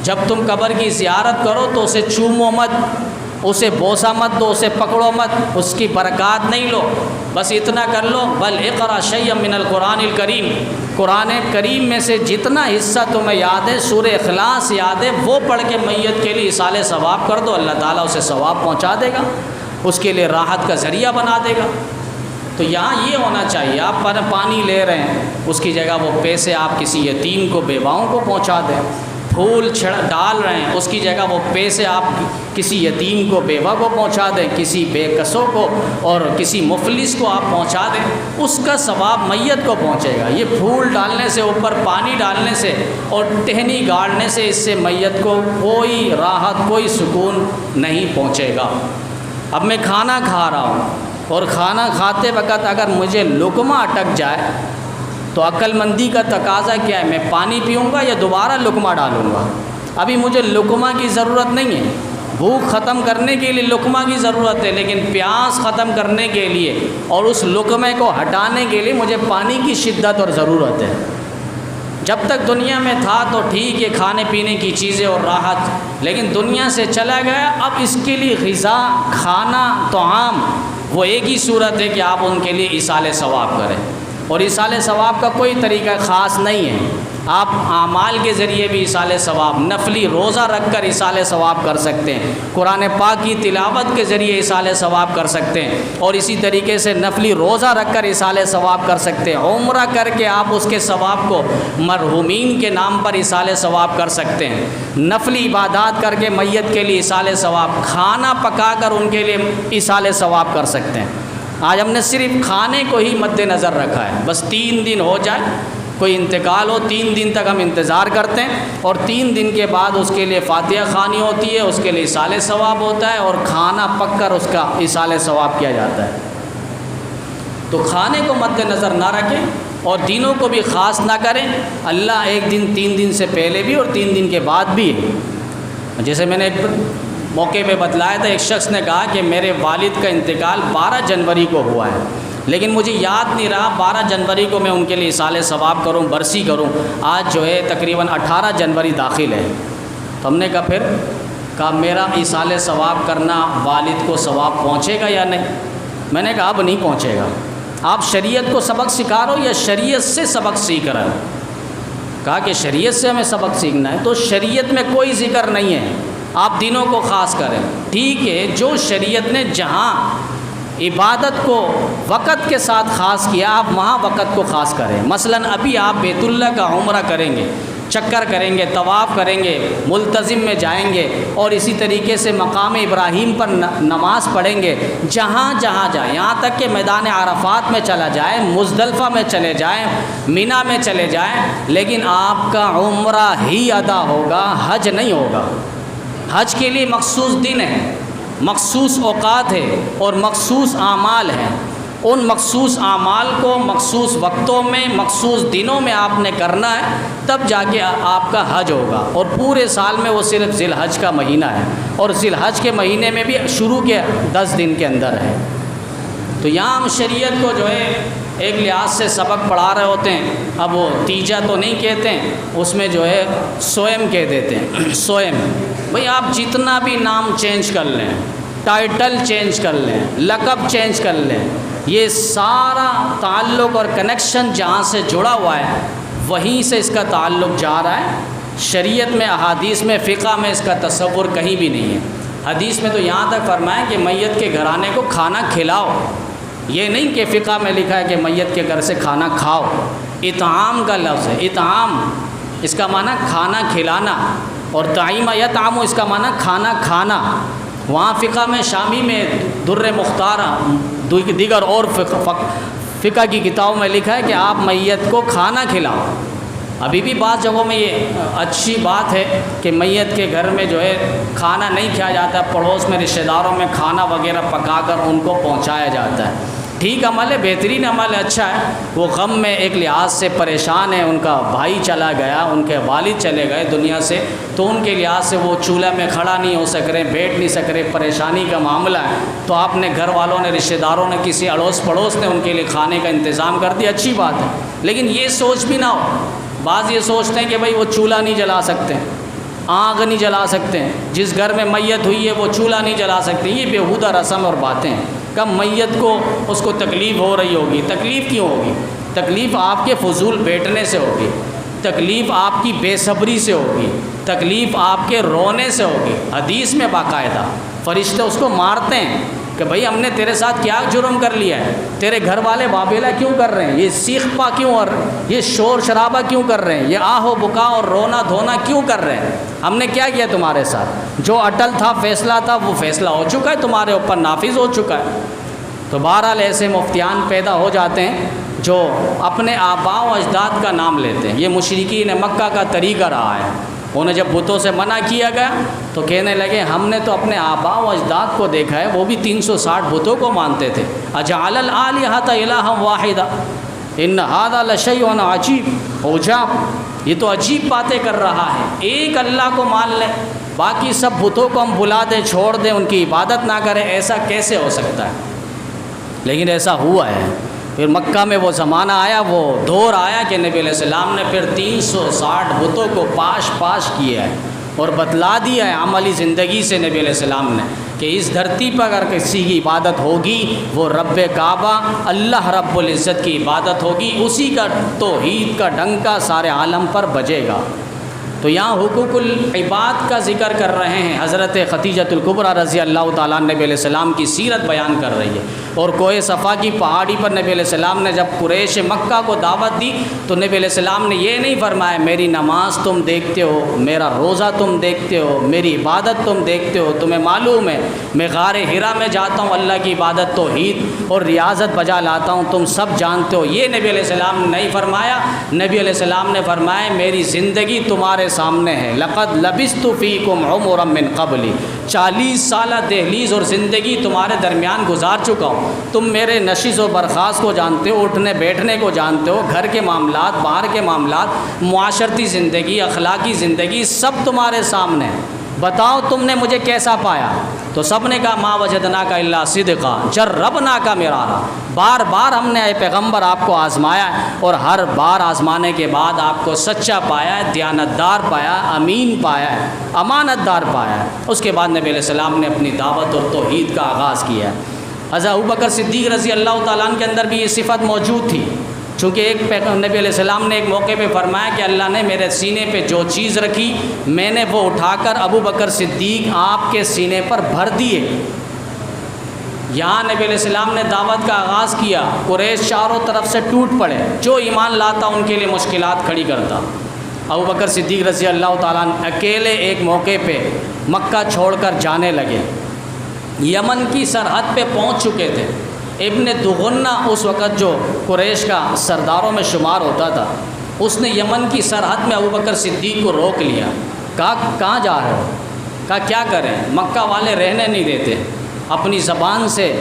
جب تم قبر کی زیارت کرو تو اسے چومو مت، اسے بوسہ مت دو، اسے پکڑو مت، اس کی برکات نہیں لو، بس اتنا کر لو بل اقرأ شیئا من القرآن الکریم، قرآن کریم میں سے جتنا حصہ تمہیں یاد ہے، سورہ اخلاص یاد ہے، وہ پڑھ کے میت کے لیے ایصال ثواب کر دو، اللہ تعالیٰ اسے ثواب پہنچا دے گا، اس کے لیے راحت کا ذریعہ بنا دے گا۔ تو یہاں یہ ہونا چاہیے، آپ پانی لے رہے ہیں، اس کی جگہ وہ پیسے آپ کسی یتیم کو، بیواؤں کو پہنچا دیں، پھول ڈال رہے ہیں، اس کی جگہ وہ پیسے آپ کسی یتیم کو، بیوہ کو پہنچا دیں، کسی بے کسوں کو اور کسی مفلس کو آپ پہنچا دیں، اس کا ثواب میت کو پہنچے گا۔ یہ پھول ڈالنے سے، اوپر پانی ڈالنے سے اور ٹہنی گاڑنے سے اس سے میت کو کوئی راحت، کوئی سکون نہیں پہنچے گا۔ اب میں کھانا کھا رہا ہوں اور کھانا کھاتے وقت اگر مجھے لقمہ اٹک جائے تو عقل مندی کا تقاضا کیا ہے؟ میں پانی پیوں گا یا دوبارہ لقمہ ڈالوں گا؟ ابھی مجھے لقمہ کی ضرورت نہیں ہے، بھوک ختم کرنے کے لیے لقمہ کی ضرورت ہے، لیکن پیاس ختم کرنے کے لیے اور اس لقمے کو ہٹانے کے لیے مجھے پانی کی شدت اور ضرورت ہے۔ جب تک دنیا میں تھا تو ٹھیک ہے، کھانے پینے کی چیزیں اور راحت، لیکن دنیا سے چلا گیا، اب اس کے لیے غذا، کھانا، طعام، وہ ایک ہی صورت ہے کہ آپ ان کے لیے ایصال ثواب کریں، اور ایصال ثواب کا کوئی طریقہ خاص نہیں ہے، آپ اعمال کے ذریعے بھی ایصال ثواب، نفلی روزہ رکھ کر ایصال ثواب کر سکتے ہیں، قرآن پاک کی تلاوت کے ذریعے ایصال ثواب کر سکتے ہیں، اور اسی طریقے سے نفلی روزہ رکھ کر ایصال ثواب کر سکتے ہیں، عمرہ کر کے آپ اس کے ثواب کو مرحومین کے نام پر ایصال ثواب کر سکتے ہیں، نفلی عبادات کر کے میت کے لیے ایصال ثواب، کھانا پکا کر ان کے لیے ایصال ثواب کر سکتے ہیں۔ آج ہم نے صرف کھانے کو ہی مد نظر رکھا ہے، بس 3 دن ہو جائے، کوئی انتقال ہو، 3 دن تک ہم انتظار کرتے ہیں، اور 3 دن کے بعد اس کے لیے فاتحہ خوانی ہوتی ہے، اس کے لیے ایصال ثواب ہوتا ہے، اور کھانا پک کر اس کا ایصال ثواب کیا جاتا ہے۔ تو کھانے کو مد نظر نہ رکھیں اور دنوں کو بھی خاص نہ کریں، اللہ ایک دن 3 دن سے پہلے بھی اور 3 دن کے بعد بھی ہے۔ جیسے میں نے ایک موقع پہ بتلایا تھا، ایک شخص نے کہا کہ میرے والد کا انتقال 12 جنوری کو ہوا ہے، لیکن مجھے یاد نہیں رہا 12 جنوری کو میں ان کے لیے ایصال ثواب کروں، برسی کروں، آج جو ہے تقریباً 18 جنوری داخل ہے۔ تو ہم نے کہا میرا ایصال ثواب کرنا والد کو ثواب پہنچے گا یا نہیں؟ میں نے کہا اب نہیں پہنچے گا، آپ شریعت کو سبق سکھا رہے ہو یا شریعت سے سبق سیکھ رہے ہو؟ کہا کہ شریعت سے ہمیں سبق سیکھنا ہے، تو شریعت میں کوئی ذکر نہیں ہے آپ دنوں کو خاص کریں، ٹھیک ہے، جو شریعت نے جہاں عبادت کو وقت کے ساتھ خاص کیا آپ وہاں وقت کو خاص کریں۔ مثلاً ابھی آپ بیت اللہ کا عمرہ کریں گے، چکر کریں گے، طواف کریں گے، ملتزم میں جائیں گے، اور اسی طریقے سے مقام ابراہیم پر نماز پڑھیں گے، جہاں جہاں جائیں، یہاں تک کہ میدان عرفات میں چلا جائیں، مزدلفہ میں چلے جائیں، مینا میں چلے جائیں، لیکن آپ کا عمرہ ہی ادا ہوگا، حج نہیں ہوگا۔ حج کے لیے مخصوص دن ہے، مخصوص اوقات ہے اور مخصوص اعمال ہیں، ان مخصوص اعمال کو مخصوص وقتوں میں، مخصوص دنوں میں آپ نے کرنا ہے، تب جا کے آپ کا حج ہوگا، اور پورے سال میں وہ صرف ذی الحج کا مہینہ ہے، اور ذی الحج کے مہینے میں بھی شروع کے 10 دن کے اندر ہے۔ تو یہاں ہم شریعت کو جو ہے ایک لحاظ سے سبق پڑھا رہے ہوتے ہیں، اب وہ تیجا تو نہیں کہتے ہیں، اس میں جو ہے سوئم کہہ دیتے ہیں، سوئم۔ بھئی آپ جتنا بھی نام چینج کر لیں، ٹائٹل چینج کر لیں، لقب چینج کر لیں، یہ سارا تعلق اور کنیکشن جہاں سے جڑا ہوا ہے وہیں سے اس کا تعلق جا رہا ہے۔ شریعت میں، احادیث میں، فقہ میں اس کا تصور کہیں بھی نہیں ہے۔ حدیث میں تو یہاں تک فرمایا کہ میت کے گھرانے کو کھانا کھلاؤ، یہ نہیں کہ فقہ میں لکھا ہے کہ میت کے گھر سے کھانا کھاؤ۔ اطعام کا لفظ ہے، اطعام اس کا معنی کھانا کھلانا، اور طعیم یطعم اس کا معنی کھانا کھانا۔ وہاں فقہ میں شامی میں در مختار دیگر اور فقہ کی کتابوں میں لکھا ہے کہ آپ میت کو کھانا کھلاؤ۔ ابھی بھی بعض جگہوں میں یہ اچھی بات ہے کہ میت کے گھر میں جو ہے کھانا نہیں کھایا جاتا، پڑوس میں رشتہ داروں میں کھانا وغیرہ پکا کر ان کو پہنچایا جاتا ہے۔ ٹھیک عمل ہے، بہترین عمل ہے، اچھا ہے۔ وہ غم میں ایک لحاظ سے پریشان ہے، ان کا بھائی چلا گیا، ان کے والد چلے گئے دنیا سے، تو ان کے لحاظ سے وہ چولہے میں کھڑا نہیں ہو سک رہے، بیٹھ نہیں سک رہے، پریشانی کا معاملہ ہے، تو آپ نے گھر والوں نے، رشتہ داروں نے، کسی اڑوس پڑوس نے ان کے لیے کھانے کا انتظام کر دیا، اچھی بات ہے۔ لیکن یہ سوچ بھی نہ ہو، بعض یہ سوچتے ہیں کہ بھائی وہ چولہا نہیں جلا سکتے، آگ نہیں جلا سکتے ہیں، جس گھر میں میت ہوئی ہے وہ چولہا نہیں جلا سکتے. یہ بیہودہ رسم اور باتیں ہیں. کب میت کو اس کو تکلیف ہو رہی ہوگی؟ تکلیف کیوں ہوگی؟ تکلیف آپ کے فضول بیٹھنے سے ہوگی، تکلیف آپ کی بے صبری سے ہوگی، تکلیف آپ کے رونے سے ہوگی. حدیث میں باقاعدہ فرشتے اس کو مارتے ہیں کہ بھئی ہم نے تیرے ساتھ کیا جرم کر لیا ہے، تیرے گھر والے واویلا کیوں کر رہے ہیں، یہ سیخ پا کیوں اور یہ شور شرابہ کیوں کر رہے ہیں، یہ آہ و بکا اور رونا دھونا کیوں کر رہے ہیں، ہم نے کیا کیا تمہارے ساتھ؟ جو اٹل تھا، فیصلہ تھا، وہ فیصلہ ہو چکا ہے، تمہارے اوپر نافذ ہو چکا ہے. تو بہرحال ایسے مفتیان پیدا ہو جاتے ہیں جو اپنے آباء و اجداد کا نام لیتے ہیں. یہ مشرکین مکہ کا طریقہ رہا ہے. انہیں جب بتوں سے منع کیا گیا تو کہنے لگے ہم نے تو اپنے آباء و اجداد کو دیکھا ہے، وہ بھی 360 بتوں کو مانتے تھے. اجعل الآلہۃ الہا واحدا ان ھذا لشیء عجیب عجاب. یہ تو عجیب باتیں کر رہا ہے، ایک اللہ کو مان لیں، باقی سب بتوں کو ہم بلا دیں، چھوڑ دیں، ان کی عبادت نہ کریں. ایسا کیسے ہو سکتا ہے؟ لیکن ایسا ہوا ہے. پھر مکہ میں وہ زمانہ آیا، وہ دور آیا کہ نبی علیہ السلام نے پھر 360 بتوں کو پاش کیا ہے اور بتلا دیا ہے عملی زندگی سے نبی علیہ السلام نے کہ اس دھرتی پر اگر کسی کی عبادت ہوگی وہ رب کعبہ اللہ رب العزت کی عبادت ہوگی، اسی کا توحید کا ڈنکا سارے عالم پر بجے گا. تو یہاں حقوق العباد کا ذکر کر رہے ہیں. حضرت خدیجۃ الکبریٰ رضی اللہ تعالیٰ نبی علیہ السلام کی سیرت بیان کر رہی ہے. اور کوہ صفا کی پہاڑی پر نبی علیہ السلام نے جب قریش مکہ کو دعوت دی تو نبی علیہ السلام نے یہ نہیں فرمایا میری نماز تم دیکھتے ہو، میرا روزہ تم دیکھتے ہو، میری عبادت تم دیکھتے ہو، تمہیں معلوم ہے میں غار حرا میں جاتا ہوں، اللہ کی عبادت توحید اور ریاضت بجا لاتا ہوں، تم سب جانتے ہو. یہ نبی علیہ السلام نے نہیں فرمایا. نبی علیہ السلام نے فرمایا میری زندگی تمہارے سامنے ہے. لقد لبثت فیکم عمرا من قبلی، 40 سالہ دہلیز اور زندگی تمہارے درمیان گزار چکا ہوں. تم میرے نشست و برخاست کو جانتے ہو، اٹھنے بیٹھنے کو جانتے ہو، گھر کے معاملات، باہر کے معاملات، معاشرتی زندگی، اخلاقی زندگی، سب تمہارے سامنے. بتاؤ تم نے مجھے کیسا پایا؟ تو سب نے کہا ما وجدنا کا الا صدقا جربنا کا مرارا. بار بار ہم نے اے پیغمبر آپ کو آزمایا ہے اور ہر بار آزمانے کے بعد آپ کو سچا پایا ہے، دیانتدار پایا ہے، امین پایا ہے، امانت دار پایا ہے. اس کے بعد نبی علیہ السلام نے اپنی دعوت اور توحید کا آغاز کیا ہے. حضرت ابوبکر صدیق رضی اللہ تعالیٰ عنہ کے اندر بھی یہ صفت موجود تھی، چونکہ ایک نبی علیہ السلام نے ایک موقع پہ فرمایا کہ اللہ نے میرے سینے پہ جو چیز رکھی میں نے وہ اٹھا کر ابوبکر صدیق آپ کے سینے پر بھر دیے. یہاں نبی علیہ السلام نے دعوت کا آغاز کیا، قریش چاروں طرف سے ٹوٹ پڑے، جو ایمان لاتا ان کے لیے مشکلات کھڑی کرتا. ابوبکر صدیق رضی اللہ تعالیٰ عنہ اکیلے ایک موقع پہ مکہ چھوڑ کر جانے لگے. یمن کی سرحد پہ پہنچ چکے تھے. ابن دغنہ اس وقت جو قریش کا سرداروں میں شمار ہوتا تھا، اس نے یمن کی سرحد میں ابوبکر صدیق کو روک لیا. کہا کہاں جا رہے ہو؟ کہا کیا کریں، مکہ والے رہنے نہیں دیتے. اپنی زبان سے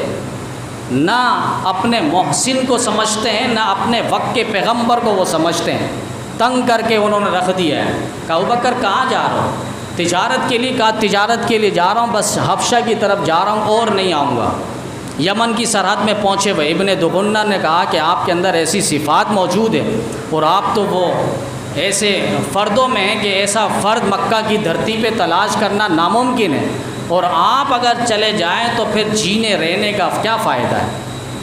نہ اپنے محسن کو سمجھتے ہیں نہ اپنے وقت کے پیغمبر کو وہ سمجھتے ہیں. تنگ کر کے انہوں نے رکھ دیا ہے. کہا ابوبکر کہاں جا رہے ہو؟ تجارت کے لیے. کہا تجارت کے لیے جا رہا ہوں، بس حبشہ کی طرف جا رہا ہوں اور نہیں آؤں گا. یمن کی سرحد میں پہنچے ہوئے ابن دغنہ نے کہا کہ آپ کے اندر ایسی صفات موجود ہیں اور آپ تو وہ ایسے فردوں میں ہیں کہ ایسا فرد مکہ کی دھرتی پہ تلاش کرنا ناممکن ہے، اور آپ اگر چلے جائیں تو پھر جینے رہنے کا کیا فائدہ ہے.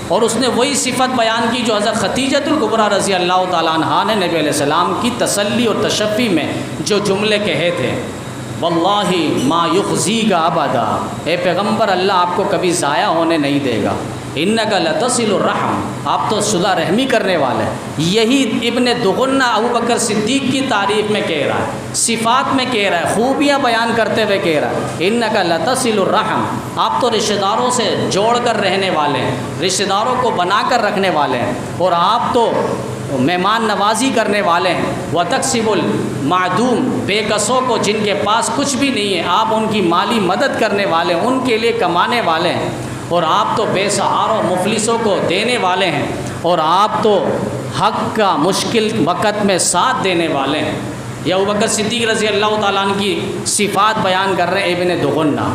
اور اس نے وہی صفت بیان کی جو حضرت خدیجۃ الکبریٰ رضی اللہ تعالیٰ عنہا نے نبی علیہ السلام کی تسلی اور تشفی میں جو جملے کہے تھے، واللہ ما یخزیک ابدا، اے پیغمبر اللہ آپ کو کبھی ضائع ہونے نہیں دے گا. انک لتصل الرحم، آپ تو صلہ رحمی کرنے والے. یہی ابن دغنہ ابوبکر صدیق کی تعریف میں کہہ رہا ہے، صفات میں کہہ رہا ہے، خوبیاں بیان کرتے ہوئے کہہ رہا ہے انک لتصل الرحم، آپ تو رشتہ داروں سے جوڑ کر رہنے والے ہیں، رشتہ داروں کو بنا کر رکھنے والے ہیں، اور آپ تو مہمان نوازی کرنے والے ہیں. وتکسب المعدوم، بے کسوں کو جن کے پاس کچھ بھی نہیں ہے آپ ان کی مالی مدد کرنے والے ہیں، ان کے لیے کمانے والے ہیں. اور آپ تو بے سہاروں مفلسوں کو دینے والے ہیں، اور آپ تو حق کا مشکل وقت میں ساتھ دینے والے ہیں. یہ ابوبکر صدیق رضی اللہ تعالیٰ عنہ کی صفات بیان کر رہے ہیں ابن دغنہ.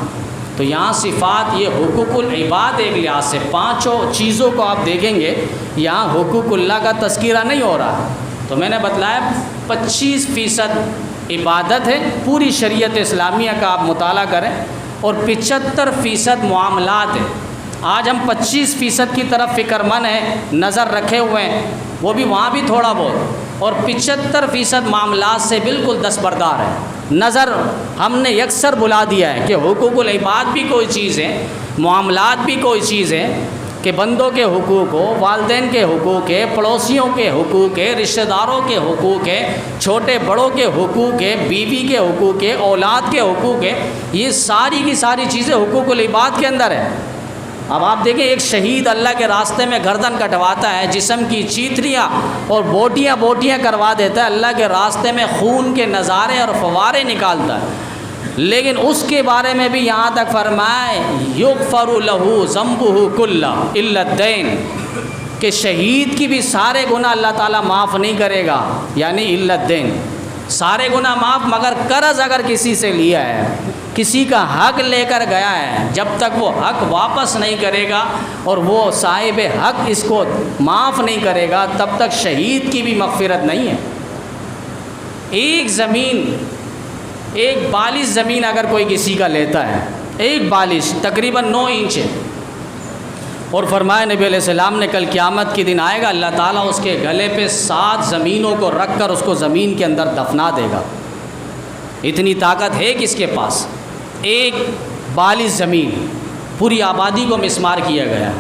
تو یہاں صفات یہ حقوق العباد ایک لحاظ سے 5 چیزوں کو آپ دیکھیں گے، یہاں حقوق اللہ کا تذکرہ نہیں ہو رہا. تو میں نے بتلایا 25% عبادت ہے، پوری شریعت اسلامیہ کا آپ مطالعہ کریں، اور 75% معاملات ہیں۔ آج ہم 25% کی طرف فکر مند ہیں، نظر رکھے ہوئے ہیں، وہ بھی وہاں بھی تھوڑا بہت، اور 75% معاملات سے بالکل دستبردار ہے۔ نظر ہم نے یکسر بلا دیا ہے کہ حقوق العباد بھی کوئی چیز ہے، معاملات بھی کوئی چیز ہے، کہ بندوں کے حقوق ہو، والدین کے حقوق ہے، پڑوسیوں کے حقوق ہے، رشتہ داروں کے حقوق ہے، چھوٹے بڑوں کے حقوق ہے، بیوی کے حقوق ہے، اولاد کے حقوق ہے، یہ ساری کی ساری چیزیں حقوق العباد کے اندر ہے۔ اب آپ دیکھیں، ایک شہید اللہ کے راستے میں گردن کٹواتا ہے، جسم کی چیتریاں اور بوٹیاں کروا دیتا ہے، اللہ کے راستے میں خون کے نظارے اور فوارے نکالتا ہے، لیکن اس کے بارے میں بھی یہاں تک فرمائے یغفر لہ ذنبہ کلہ الا الدین، کہ شہید کی بھی سارے گناہ اللہ تعالیٰ معاف نہیں کرے گا، یعنی الا الدین، سارے گناہ معاف، مگر قرض اگر کسی سے لیا ہے، کسی کا حق لے کر گیا ہے، جب تک وہ حق واپس نہیں کرے گا اور وہ صاحب حق اس کو معاف نہیں کرے گا، تب تک شہید کی بھی مغفرت نہیں ہے۔ ایک بالش زمین اگر کوئی کسی کا لیتا ہے، ایک بالش تقریباً 9 انچ ہے، اور فرمایا نبی علیہ السلام نے کل قیامت کے دن آئے گا، اللہ تعالیٰ اس کے گلے پہ 7 زمینوں کو رکھ کر اس کو زمین کے اندر دفنا دے گا۔ اتنی طاقت ہے کس کے پاس؟ ایک بالش زمین، پوری آبادی کو مسمار کیا گیا۔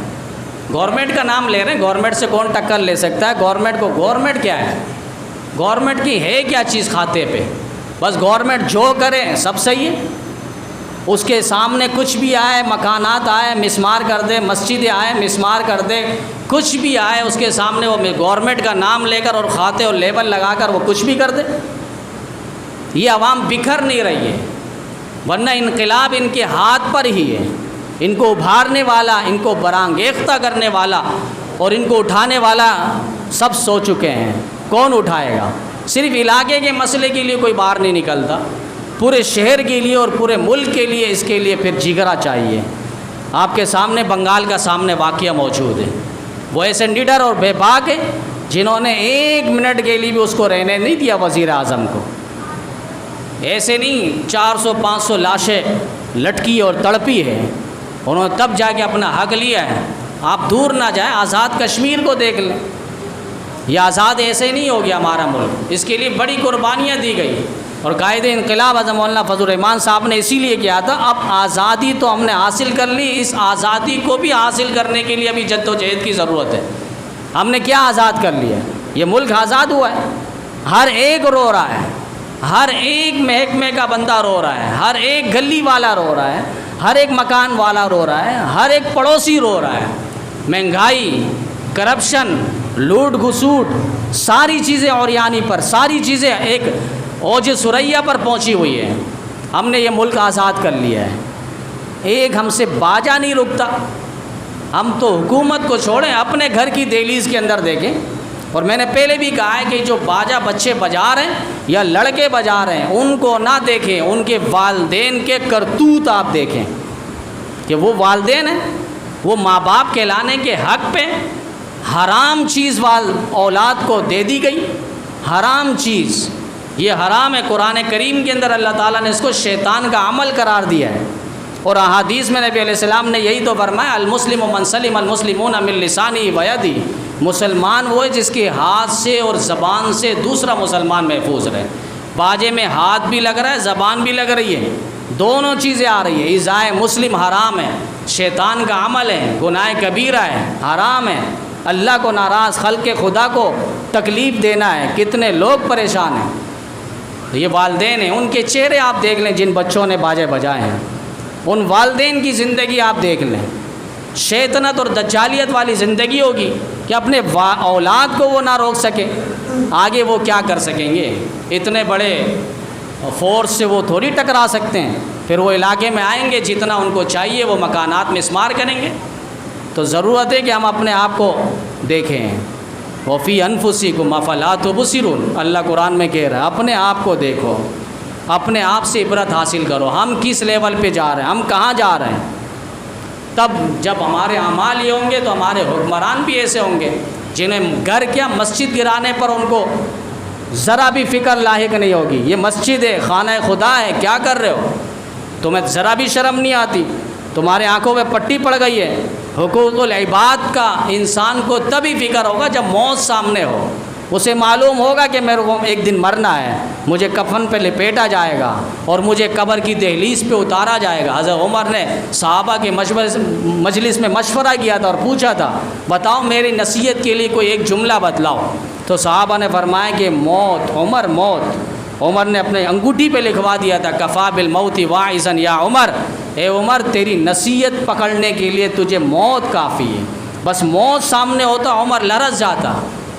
گورنمنٹ کا نام لے رہے ہیں، گورنمنٹ سے کون ٹکر لے سکتا ہے؟ گورنمنٹ کیا ہے؟ گورنمنٹ کی ہے کیا چیز کھاتے پہ؟ بس گورنمنٹ جو کرے سب صحیح ہے، اس کے سامنے کچھ بھی آئے، مکانات آئے مسمار کر دے، مسجدیں آئے مسمار کر دے، کچھ بھی آئے اس کے سامنے وہ گورنمنٹ کا نام لے کر اور کھاتے اور لیبل لگا کر وہ کچھ بھی کر دے۔ یہ عوام بکھر نہیں رہی ہے، ورنہ انقلاب ان کے ہاتھ پر ہی ہے۔ ان کو ابھارنے والا، ان کو برانگیختہ کرنے والا اور ان کو اٹھانے والا سب سو چکے ہیں۔ کون اٹھائے گا؟ صرف علاقے کے مسئلے کے لیے کوئی باہر نہیں نکلتا، پورے شہر کے لیے اور پورے ملک کے لیے اس کے لیے پھر جگرا چاہیے۔ آپ کے سامنے بنگال کا سامنے واقعہ موجود ہے، وہ ایسے نڈر اور بے باک ہیں جنہوں نے 1 منٹ کے لیے بھی اس کو رہنے نہیں دیا، وزیر اعظم کو۔ ایسے نہیں 400-500 لاشیں لٹکی اور تڑپی ہے، انہوں نے تب جا کے اپنا حق لیا ہے۔ آپ دور نہ جائیں، آزاد کشمیر کو دیکھ لیں، یہ آزاد ایسے نہیں ہو گیا ہمارا ملک، اس کے لیے بڑی قربانیاں دی گئی، اور قائد انقلاب اعظم مولانا فضل الرحمان صاحب نے اسی لیے کیا تھا۔ اب آزادی تو ہم نے حاصل کر لی، اس آزادی کو بھی حاصل کرنے کے لیے ابھی جد و جہد کی ضرورت ہے۔ ہم نے کیا آزاد کر لیا؟ یہ ملک آزاد ہوا ہے، ہر ایک رو رہا ہے، ہر ایک محکمے کا بندہ رو رہا ہے، ہر ایک گلی والا رو رہا ہے، ہر ایک مکان والا رو رہا ہے، ہر ایک پڑوسی رو رہا ہے۔ مہنگائی، کرپشن، لوٹ گھسوٹ، ساری چیزیں اوریانی پر، ساری چیزیں ایک اوج ثریا پر پہنچی ہوئی ہے۔ ہم نے یہ ملک آزاد کر لیا ہے، ایک ہم سے باجا نہیں رکتا۔ ہم تو حکومت کو چھوڑیں، اپنے گھر کی دہلیز کے اندر دیکھیں، اور میں نے پہلے بھی کہا ہے کہ جو باجا بچے بجا رہے ہیں یا لڑکے بجا رہے ہیں، ان کو نہ دیکھیں، ان کے والدین کے کرتوت آپ دیکھیں کہ وہ والدین ہیں، وہ ماں باپ کہلانے کے حق پہ حرام چیز اولاد کو دے دی گئی، حرام چیز، یہ حرام ہے۔ قرآن کریم کے اندر اللہ تعالیٰ نے اس کو شیطان کا عمل قرار دیا ہے، اور احادیث میں نبی علیہ السلام نے یہی تو فرمایا، المسلم من سلم المسلمون من لسانہ ویدہ، مسلمان وہ ہے جس کے ہاتھ سے اور زبان سے دوسرا مسلمان محفوظ رہے۔ باجے میں ہاتھ بھی لگ رہا ہے، زبان بھی لگ رہی ہے، دونوں چیزیں آ رہی ہیں۔ ایذائے مسلم حرام ہے، شیطان کا عمل ہے، گناہ کبیرہ ہے، حرام ہے، اللہ کو ناراض، خلق خدا کو تکلیف دینا ہے۔ کتنے لوگ پریشان ہیں، یہ والدین ہیں، ان کے چہرے آپ دیکھ لیں جن بچوں نے باجے بجائے ہیں، ان والدین کی زندگی آپ دیکھ لیں، شیطنت اور دجالیت والی زندگی ہوگی کہ اپنے اولاد کو وہ نہ روک سکے، آگے وہ کیا کر سکیں گے؟ اتنے بڑے فورس سے وہ تھوڑی ٹکرا سکتے ہیں، پھر وہ علاقے میں آئیں گے، جتنا ان کو چاہیے وہ مکانات مسمار کریں گے۔ تو ضرورت ہے کہ ہم اپنے آپ کو دیکھیں۔ وفی انفسکم افلا تبصرون، اللہ قرآن میں کہہ رہا ہے اپنے آپ کو دیکھو، اپنے آپ سے عبرت حاصل کرو، ہم کس لیول پہ جا رہے ہیں، ہم کہاں جا رہے ہیں۔ تب جب ہمارے اعمال یہ ہوں گے تو ہمارے حکمران بھی ایسے ہوں گے جنہیں گھر کیا مسجد گرانے پر ان کو ذرا بھی فکر لاحق نہیں ہوگی. یہ مسجد ہے، خانہ خدا ہے، کیا کر رہے ہو؟ تمہیں ذرا بھی شرم نہیں آتی؟ تمہارے آنکھوں میں پٹی پڑ گئی ہے. حقوق العباد کا انسان کو تبھی فکر ہوگا جب موت سامنے ہو. اسے معلوم ہوگا کہ میرے کو ایک دن مرنا ہے، مجھے کفن پہ لپیٹا جائے گا اور مجھے قبر کی دہلیز پہ اتارا جائے گا. حضرت عمر نے صحابہ کے مجلس میں مشورہ کیا تھا اور پوچھا تھا بتاؤ میری نصیحت کے لیے کوئی ایک جملہ بتلاؤ. تو صحابہ نے فرمایا کہ موت عمر، موت. عمر نے اپنے انگوٹھی پہ لکھوا دیا تھا کفا بالموت واعظا یا عمر. اے عمر، تیری نصیحت پکڑنے کے لیے تجھے موت کافی ہے. بس موت سامنے ہوتا عمر لرز جاتا.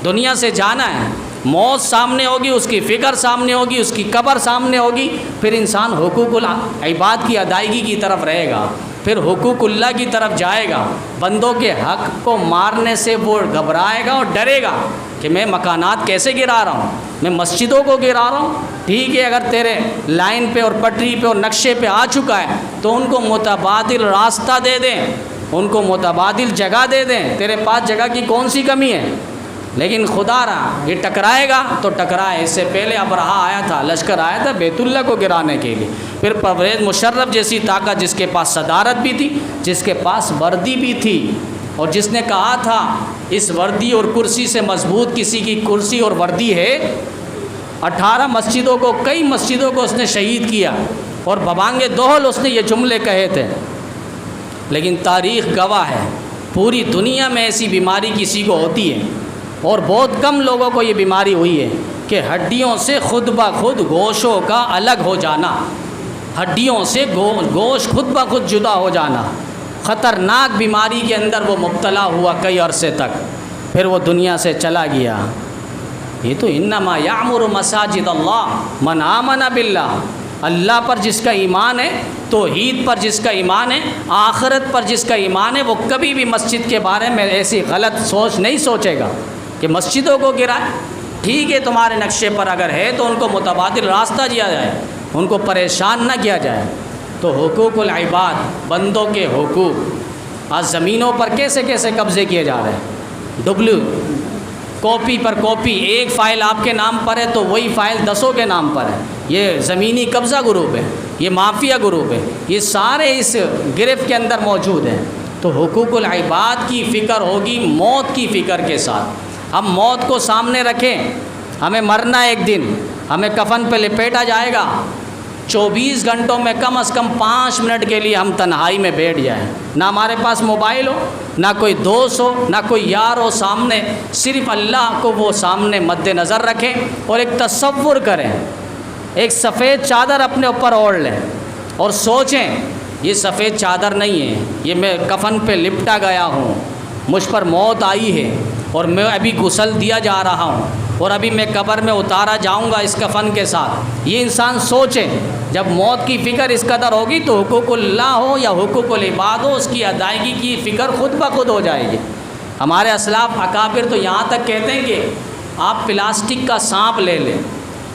دنیا سے جانا ہے، موت سامنے ہوگی، اس کی فکر سامنے ہوگی، اس کی قبر سامنے ہوگی، پھر انسان حقوق العباد کی ادائیگی کی طرف رہے گا، پھر حقوق اللہ کی طرف جائے گا. بندوں کے حق کو مارنے سے وہ گھبرائے گا اور ڈرے گا کہ میں مکانات کیسے گرا رہا ہوں، میں مسجدوں کو گرا رہا ہوں. ٹھیک ہے، اگر تیرے لائن پہ اور پٹری پہ اور نقشے پہ آ چکا ہے تو ان کو متبادل راستہ دے دیں، ان کو متبادل جگہ دے دیں. تیرے پاس جگہ کی کون سی کمی ہے؟ لیکن خدا رہا یہ ٹکرائے گا تو ٹکرائے. اس سے پہلے ابرہا آیا تھا، لشکر آیا تھا بیت اللہ کو گرانے کے لیے. پھر پرویز مشرف جیسی طاقت، جس کے پاس صدارت بھی تھی، جس کے پاس وردی بھی تھی، اور جس نے کہا تھا اس وردی اور کرسی سے مضبوط کسی کی کرسی اور وردی ہے. 18 مسجدوں کو، کئی مسجدوں کو اس نے شہید کیا اور ببانگ دوہل اس نے یہ جملے کہے تھے. لیکن تاریخ گواہ ہے پوری دنیا میں ایسی بیماری کسی کو ہوتی ہے اور بہت کم لوگوں کو یہ بیماری ہوئی ہے کہ ہڈیوں سے خود بخود گوشوں کا الگ ہو جانا، ہڈیوں سے گوشت خود بخود جدا ہو جانا. خطرناک بیماری کے اندر وہ مبتلا ہوا کئی عرصے تک، پھر وہ دنیا سے چلا گیا. یہ تو انما یعمر مساجد اللہ من آمن باللہ. اللہ پر جس کا ایمان ہے، توحید پر جس کا ایمان ہے، آخرت پر جس کا ایمان ہے، وہ کبھی بھی مسجد کے بارے میں ایسی غلط سوچ نہیں سوچے گا کہ مسجدوں کو گرائے. ٹھیک ہے، تمہارے نقشے پر اگر ہے تو ان کو متبادل راستہ دیا جائے، ان کو پریشان نہ کیا جائے. تو حقوق العباد، بندوں کے حقوق، آج زمینوں پر کیسے کیسے قبضے کیے جا رہے ہیں. کاپی پر کاپی، ایک فائل آپ کے نام پر ہے تو وہی فائل 10 کے نام پر ہے. یہ زمینی قبضہ گروپ ہے، یہ مافیا گروپ ہے، یہ سارے اس گرفت کے اندر موجود ہیں. تو حقوق العباد کی فکر ہوگی موت کی فکر کے ساتھ. ہم موت کو سامنے رکھیں، ہمیں مرنا ایک دن، ہمیں کفن پہ لپیٹا جائے گا. 24 گھنٹوں میں کم از کم 5 منٹ کے لیے ہم تنہائی میں بیٹھ جائیں. نہ ہمارے پاس موبائل ہو، نہ کوئی دوست ہو، نہ کوئی یار ہو سامنے، صرف اللہ کو وہ سامنے مد نظر رکھیں اور ایک تصور کریں. ایک سفید چادر اپنے اوپر اوڑھ لیں اور سوچیں یہ سفید چادر نہیں ہے، یہ میں کفن پہ لپٹا گیا ہوں، مجھ پر موت آئی ہے اور میں ابھی غسل دیا جا رہا ہوں اور ابھی میں قبر میں اتارا جاؤں گا اس کفن کے ساتھ. یہ انسان سوچیں. جب موت کی فکر اس قدر ہوگی تو حقوق اللہ ہو یا حقوق العباد ہو، اس کی ادائیگی کی فکر خود بخود ہو جائے گی. ہمارے اسلاف اکابر تو یہاں تک کہتے ہیں کہ آپ پلاسٹک کا سانپ لے لیں،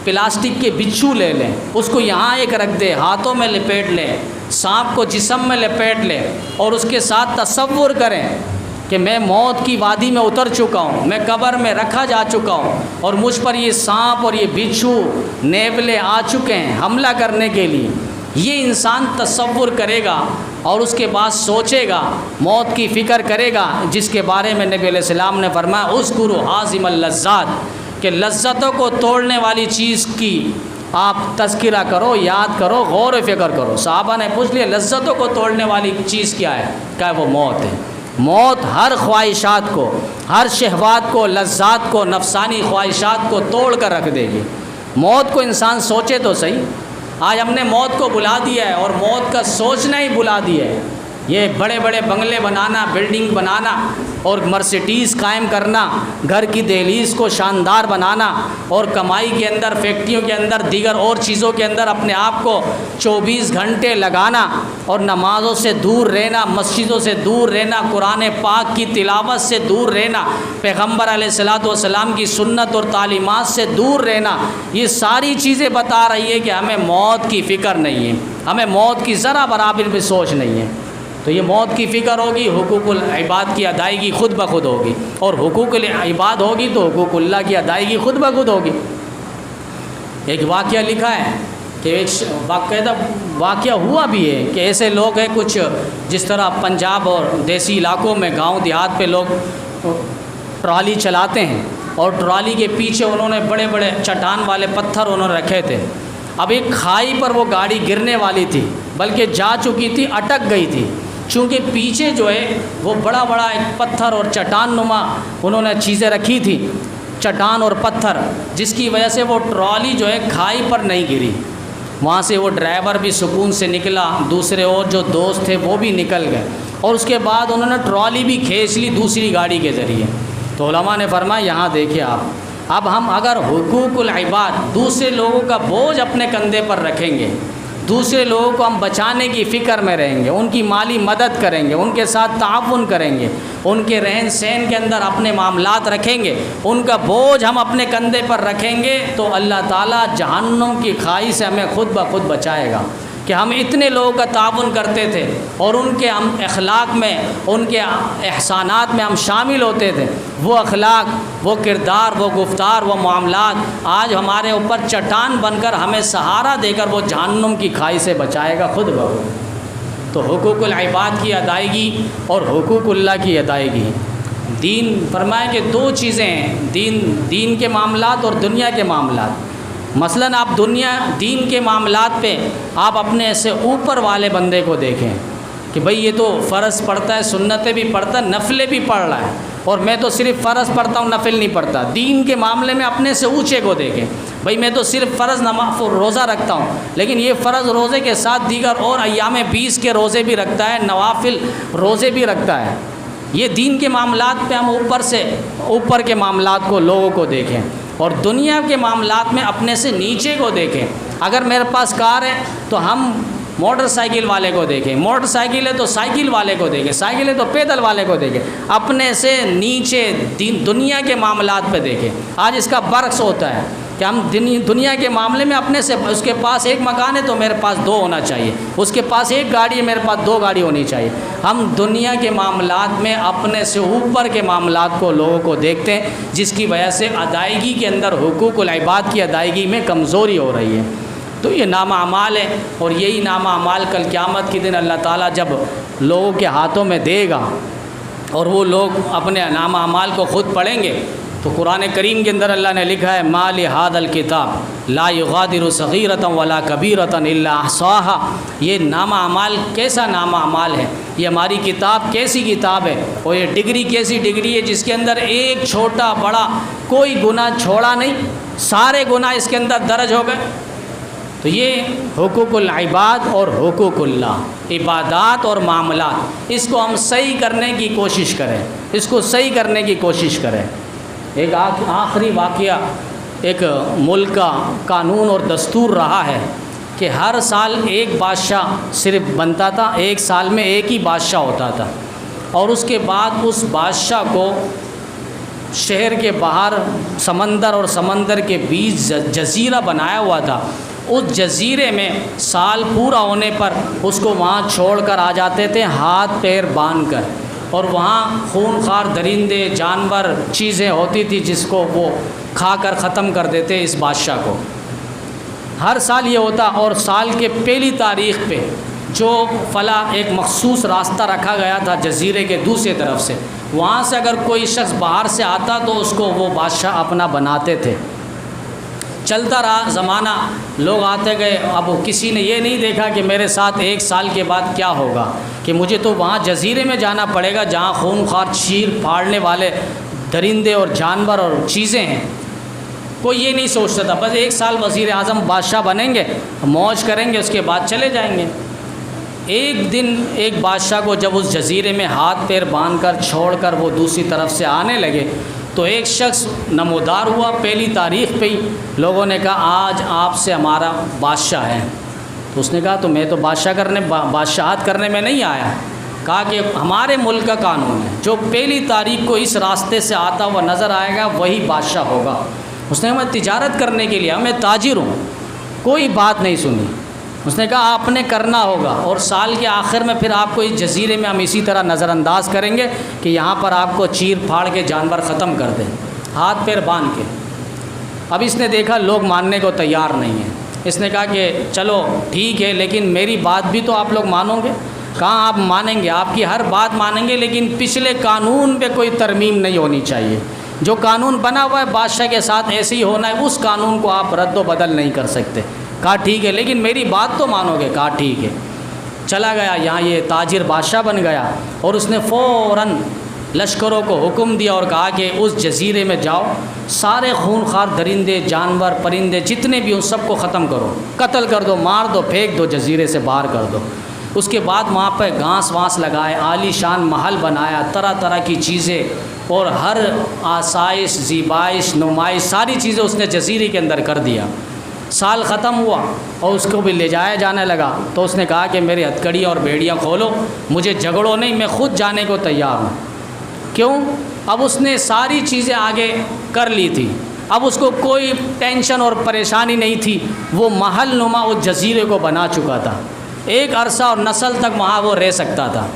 پلاسٹک کے بچھو لے لیں، اس کو یہاں ایک رکھ دیں، ہاتھوں میں لپیٹ لیں، سانپ کو جسم میں لپیٹ لیں اور اس کے ساتھ تصور کریں کہ میں موت کی وادی میں اتر چکا ہوں، میں قبر میں رکھا جا چکا ہوں اور مجھ پر یہ سانپ اور یہ بچھو نیولے آ چکے ہیں حملہ کرنے کے لیے. یہ انسان تصور کرے گا اور اس کے بعد سوچے گا، موت کی فکر کرے گا، جس کے بارے میں نبی علیہ السلام نے فرمایا اذکروا حازم اللذات، کہ لذتوں کو توڑنے والی چیز کی آپ تذکرہ کرو، یاد کرو، غور و فکر کرو. صحابہ نے پوچھ لیا لذتوں کو توڑنے والی چیز کیا ہے؟ کہا وہ موت ہے. موت ہر خواہشات کو، ہر شہوات کو، لذات کو، نفسانی خواہشات کو توڑ کر رکھ دے گی. موت کو انسان سوچے تو صحیح. آج ہم نے موت کو بلا دیا ہے اور موت کا سوچنا ہی بلا دیا ہے. یہ بڑے بڑے بنگلے بنانا، بلڈنگ بنانا اور مرسیڈیز قائم کرنا، گھر کی دہلیز کو شاندار بنانا اور کمائی کے اندر، فیکٹریوں کے اندر، دیگر اور چیزوں کے اندر اپنے آپ کو 24 گھنٹے لگانا اور نمازوں سے دور رہنا، مسجدوں سے دور رہنا، قرآن پاک کی تلاوت سے دور رہنا، پیغمبر علیہ الصلاۃ والسلام کی سنت اور تعلیمات سے دور رہنا، یہ ساری چیزیں بتا رہی ہے کہ ہمیں موت کی فکر نہیں ہے، ہمیں موت کی ذرا برابر بھی سوچ نہیں ہے. تو یہ موت کی فکر ہوگی، حقوق العباد کی ادائیگی خود بخود ہوگی، اور حقوق العباد ہوگی تو حقوق اللہ کی ادائیگی خود بخود ہوگی. ایک واقعہ لکھا ہے کہ ایک باقاعدہ واقعہ ہوا بھی ہے کہ ایسے لوگ ہیں کچھ جس طرح پنجاب اور دیسی علاقوں میں گاؤں دیہات پہ لوگ ٹرالی چلاتے ہیں اور ٹرالی کے پیچھے انہوں نے بڑے بڑے چٹان والے پتھر انہوں نے رکھے تھے. اب ایک کھائی پر وہ گاڑی گرنے والی تھی، بلکہ جا چکی تھی، اٹک گئی تھی، چونکہ پیچھے جو ہے وہ بڑا بڑا ایک پتھر اور چٹان نما انہوں نے چیزیں رکھی تھی، چٹان اور پتھر، جس کی وجہ سے وہ ٹرالی جو ہے کھائی پر نہیں گری. وہاں سے وہ ڈرائیور بھی سکون سے نکلا، دوسرے اور جو دوست تھے وہ بھی نکل گئے، اور اس کے بعد انہوں نے ٹرالی بھی کھینچ لی دوسری گاڑی کے ذریعے. تو علماء نے فرمایا یہاں دیکھیں آپ، اب ہم اگر حقوق العباد، دوسرے لوگوں کا بوجھ اپنے کندھے پر رکھیں گے، دوسرے لوگوں کو ہم بچانے کی فکر میں رہیں گے، ان کی مالی مدد کریں گے، ان کے ساتھ تعاون کریں گے، ان کے رہن سہن کے اندر اپنے معاملات رکھیں گے، ان کا بوجھ ہم اپنے کندھے پر رکھیں گے، تو اللہ تعالیٰ جہنم کی کھائی سے ہمیں خود بخود بچائے گا. کہ ہم اتنے لوگوں کا تعاون کرتے تھے اور ان کے ہم اخلاق میں، ان کے احسانات میں ہم شامل ہوتے تھے، وہ اخلاق، وہ کردار، وہ گفتار، وہ معاملات آج ہمارے اوپر چٹان بن کر ہمیں سہارا دے کر وہ جہنم کی کھائی سے بچائے گا خود بخود. تو حقوق العباد کی ادائیگی اور حقوق اللہ کی ادائیگی. دین فرمایا کہ دو چیزیں ہیں، دین کے معاملات اور دنیا کے معاملات. مثلاً آپ دین کے معاملات پہ آپ اپنے سے اوپر والے بندے کو دیکھیں کہ بھئی یہ تو فرض پڑھتا ہے، سنتیں بھی پڑھتا ہے، نفلیں بھی پڑھ رہا ہے، اور میں تو صرف فرض پڑھتا ہوں، نفل نہیں پڑھتا. دین کے معاملے میں اپنے سے اونچے کو دیکھیں، بھئی میں تو صرف فرض نماز روزہ رکھتا ہوں، لیکن یہ فرض روزے کے ساتھ دیگر اور ایام 20 کے روزے بھی رکھتا ہے، نوافل روزے بھی رکھتا ہے. یہ دین کے معاملات پہ ہم اوپر کے معاملات کو، لوگوں کو دیکھیں، اور دنیا کے معاملات میں اپنے سے نیچے کو دیکھیں. اگر میرے پاس کار ہے تو ہم موٹر سائیکل والے کو دیکھیں، موٹر سائیکل ہے تو سائیکل والے کو دیکھیں، سائیکل ہے تو پیدل والے کو دیکھیں. اپنے سے نیچے دنیا کے معاملات پہ دیکھیں. آج اس کا برعکس ہوتا ہے کہ ہم دنیا کے معاملے میں اپنے سے، اس کے پاس ایک مکان ہے تو میرے پاس 2 ہونا چاہیے، اس کے پاس ایک گاڑی ہے میرے پاس 2 گاڑی ہونی چاہیے. ہم دنیا کے معاملات میں اپنے سے اوپر کے معاملات کو، لوگوں کو دیکھتے ہیں، جس کی وجہ سے ادائیگی کے اندر، حقوق العباد کی ادائیگی میں کمزوری ہو رہی ہے. تو یہ نامہ اعمال ہے، اور یہی نامہ اعمال کل قیامت کے دن اللہ تعالیٰ جب لوگوں کے ہاتھوں میں دے گا اور وہ لوگ اپنے نامہ اعمال کو خود پڑھیں گے، تو قرآن کریم کے اندر اللہ نے لکھا ہے ما لہذا الکتاب لا یغادر صغیرۃ ولا کبیرۃ الا احصاها. یہ نامہ اعمال کیسا نامہ اعمال ہے، یہ ہماری کتاب کیسی کتاب ہے، اور یہ ڈگری کیسی ڈگری ہے جس کے اندر ایک چھوٹا بڑا کوئی گناہ چھوڑا نہیں، سارے گناہ اس کے اندر درج ہو گئے. تو یہ حقوق العباد اور حقوق اللہ، عبادات اور معاملات، اس کو ہم صحیح کرنے کی کوشش کریں، اس کو صحیح کرنے کی کوشش کریں. ایک آخری واقعہ، ایک ملک کا قانون اور دستور رہا ہے کہ ہر سال ایک بادشاہ صرف بنتا تھا، ایک سال میں ایک ہی بادشاہ ہوتا تھا، اور اس کے بعد اس بادشاہ کو شہر کے باہر سمندر اور سمندر کے بیچ جزیرہ بنایا ہوا تھا. اس جزیرے میں سال پورا ہونے پر اس کو وہاں چھوڑ کر آ جاتے تھے ہاتھ پیر باندھ کر، اور وہاں خونخوار درندے، جانور، چیزیں ہوتی تھی جس کو وہ کھا کر ختم کر دیتے اس بادشاہ کو. ہر سال یہ ہوتا، اور سال کے پہلی تاریخ پہ جو فلاں ایک مخصوص راستہ رکھا گیا تھا جزیرے کے دوسری طرف سے، وہاں سے اگر کوئی شخص باہر سے آتا تو اس کو وہ بادشاہ اپنا بناتے تھے. چلتا رہا زمانہ، لوگ آتے گئے. اب کسی نے یہ نہیں دیکھا کہ میرے ساتھ ایک سال کے بعد کیا ہوگا، کہ مجھے تو وہاں جزیرے میں جانا پڑے گا جہاں خونخوار چیر پھاڑنے والے درندے اور جانور اور چیزیں ہیں. کوئی یہ نہیں سوچتا تھا، بس ایک سال وزیر اعظم بادشاہ بنیں گے، موج کریں گے، اس کے بعد چلے جائیں گے. ایک دن ایک بادشاہ کو جب اس جزیرے میں ہاتھ پیر باندھ کر چھوڑ کر وہ دوسری طرف سے آنے لگے تو ایک شخص نمودار ہوا پہلی تاریخ پہ ہی. لوگوں نے کہا آج آپ سے ہمارا بادشاہ ہے. تو اس نے کہا تو میں تو بادشاہت کرنے میں نہیں آیا. کہا کہ ہمارے ملک کا قانون ہے، جو پہلی تاریخ کو اس راستے سے آتا ہوا نظر آئے گا وہی بادشاہ ہوگا. اس نے کہا میں تجارت کرنے کے لیے، میں تاجر ہوں. کوئی بات نہیں سنی. اس نے کہا آپ نے کرنا ہوگا، اور سال کے آخر میں پھر آپ کو اس جزیرے میں ہم اسی طرح نظر انداز کریں گے کہ یہاں پر آپ کو چیر پھاڑ کے جانور ختم کر دیں ہاتھ پیر باندھ کے. اب اس نے دیکھا لوگ ماننے کو تیار نہیں ہیں، اس نے کہا کہ چلو ٹھیک ہے، لیکن میری بات بھی تو آپ لوگ مانو گے؟ کہاں آپ مانیں گے، آپ کی ہر بات مانیں گے، لیکن پچھلے قانون پہ کوئی ترمیم نہیں ہونی چاہیے۔ جو قانون بنا ہوا ہے بادشاہ کے ساتھ ایسے ہی ہونا ہے، اس قانون کو آپ رد و بدل نہیں کر سکتے۔ کہا ٹھیک ہے، لیکن میری بات تو مانو گے؟ کہا ٹھیک ہے۔ چلا گیا، یہاں یہ تاجر بادشاہ بن گیا، اور اس نے فوراً لشکروں کو حکم دیا اور کہا کہ اس جزیرے میں جاؤ، سارے خونخوار درندے جانور پرندے جتنے بھی ان سب کو ختم کرو، قتل کر دو، مار دو، پھینک دو، جزیرے سے باہر کر دو۔ اس کے بعد وہاں پہ گھاس وانس لگائے، عالی شان محل بنایا، طرح طرح کی چیزیں اور ہر آسائش زیبائش نمائش ساری چیزیں اس نے جزیرے کے اندر کر دیا۔ سال ختم ہوا اور اس کو بھی لے جایا جانے لگا، تو اس نے کہا کہ میری ہتھکڑی اور بیڑیاں کھولو، مجھے جھگڑو نہیں، میں خود جانے کو تیار ہوں۔ کیوں؟ اب اس نے ساری چیزیں آگے کر لی تھی، اب اس کو کوئی ٹینشن اور پریشانی نہیں تھی، وہ محل نما اس جزیرے کو بنا چکا تھا، ایک عرصہ اور نسل تک وہاں وہ رہ سکتا تھا۔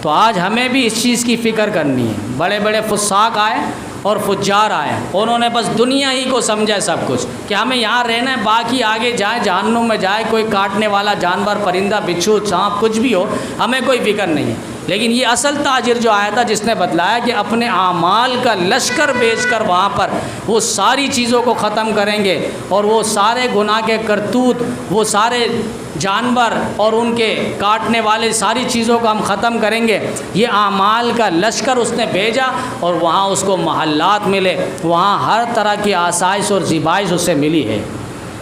تو آج ہمیں بھی اس چیز کی فکر کرنی ہے۔ بڑے بڑے فساق آئے اور فجار آئے، انہوں نے بس دنیا ہی کو سمجھا سب کچھ کہ ہمیں یہاں رہنا ہے، باقی آگے جائے جہنم میں جائے، کوئی کاٹنے والا جانور پرندہ بچھو سانپ کچھ بھی ہو، ہمیں کوئی فکر نہیں ہے۔ لیکن یہ اصل تاجر جو آیا تھا، جس نے بتلایا کہ اپنے اعمال کا لشکر بیچ کر وہاں پر وہ ساری چیزوں کو ختم کریں گے، اور وہ سارے گناہ کے کرتوت، وہ سارے جانور اور ان کے کاٹنے والے ساری چیزوں کو ہم ختم کریں گے، یہ اعمال کا لشکر اس نے بھیجا، اور وہاں اس کو محلات ملے، وہاں ہر طرح کی آسائش اور زیبائش اسے ملی ہے۔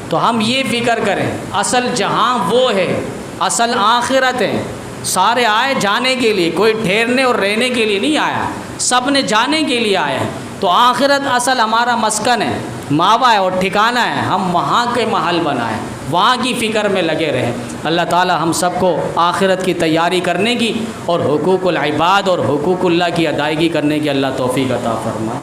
تو ہم یہ فکر کریں، اصل جہاں وہ ہے، اصل آخرت ہے۔ سارے آئے جانے کے لیے، کوئی ٹھہرنے اور رہنے کے لیے نہیں آیا، سب نے جانے کے لیے آیا ہے۔ تو آخرت اصل ہمارا مسکن ہے، ماوا ہے اور ٹھکانہ ہے، ہم وہاں کے محل بنائیں، وہاں کی فکر میں لگے رہیں۔ اللہ تعالی ہم سب کو آخرت کی تیاری کرنے کی اور حقوق العباد اور حقوق اللہ کی ادائیگی کرنے کی اللہ توفیق عطا فرمائے۔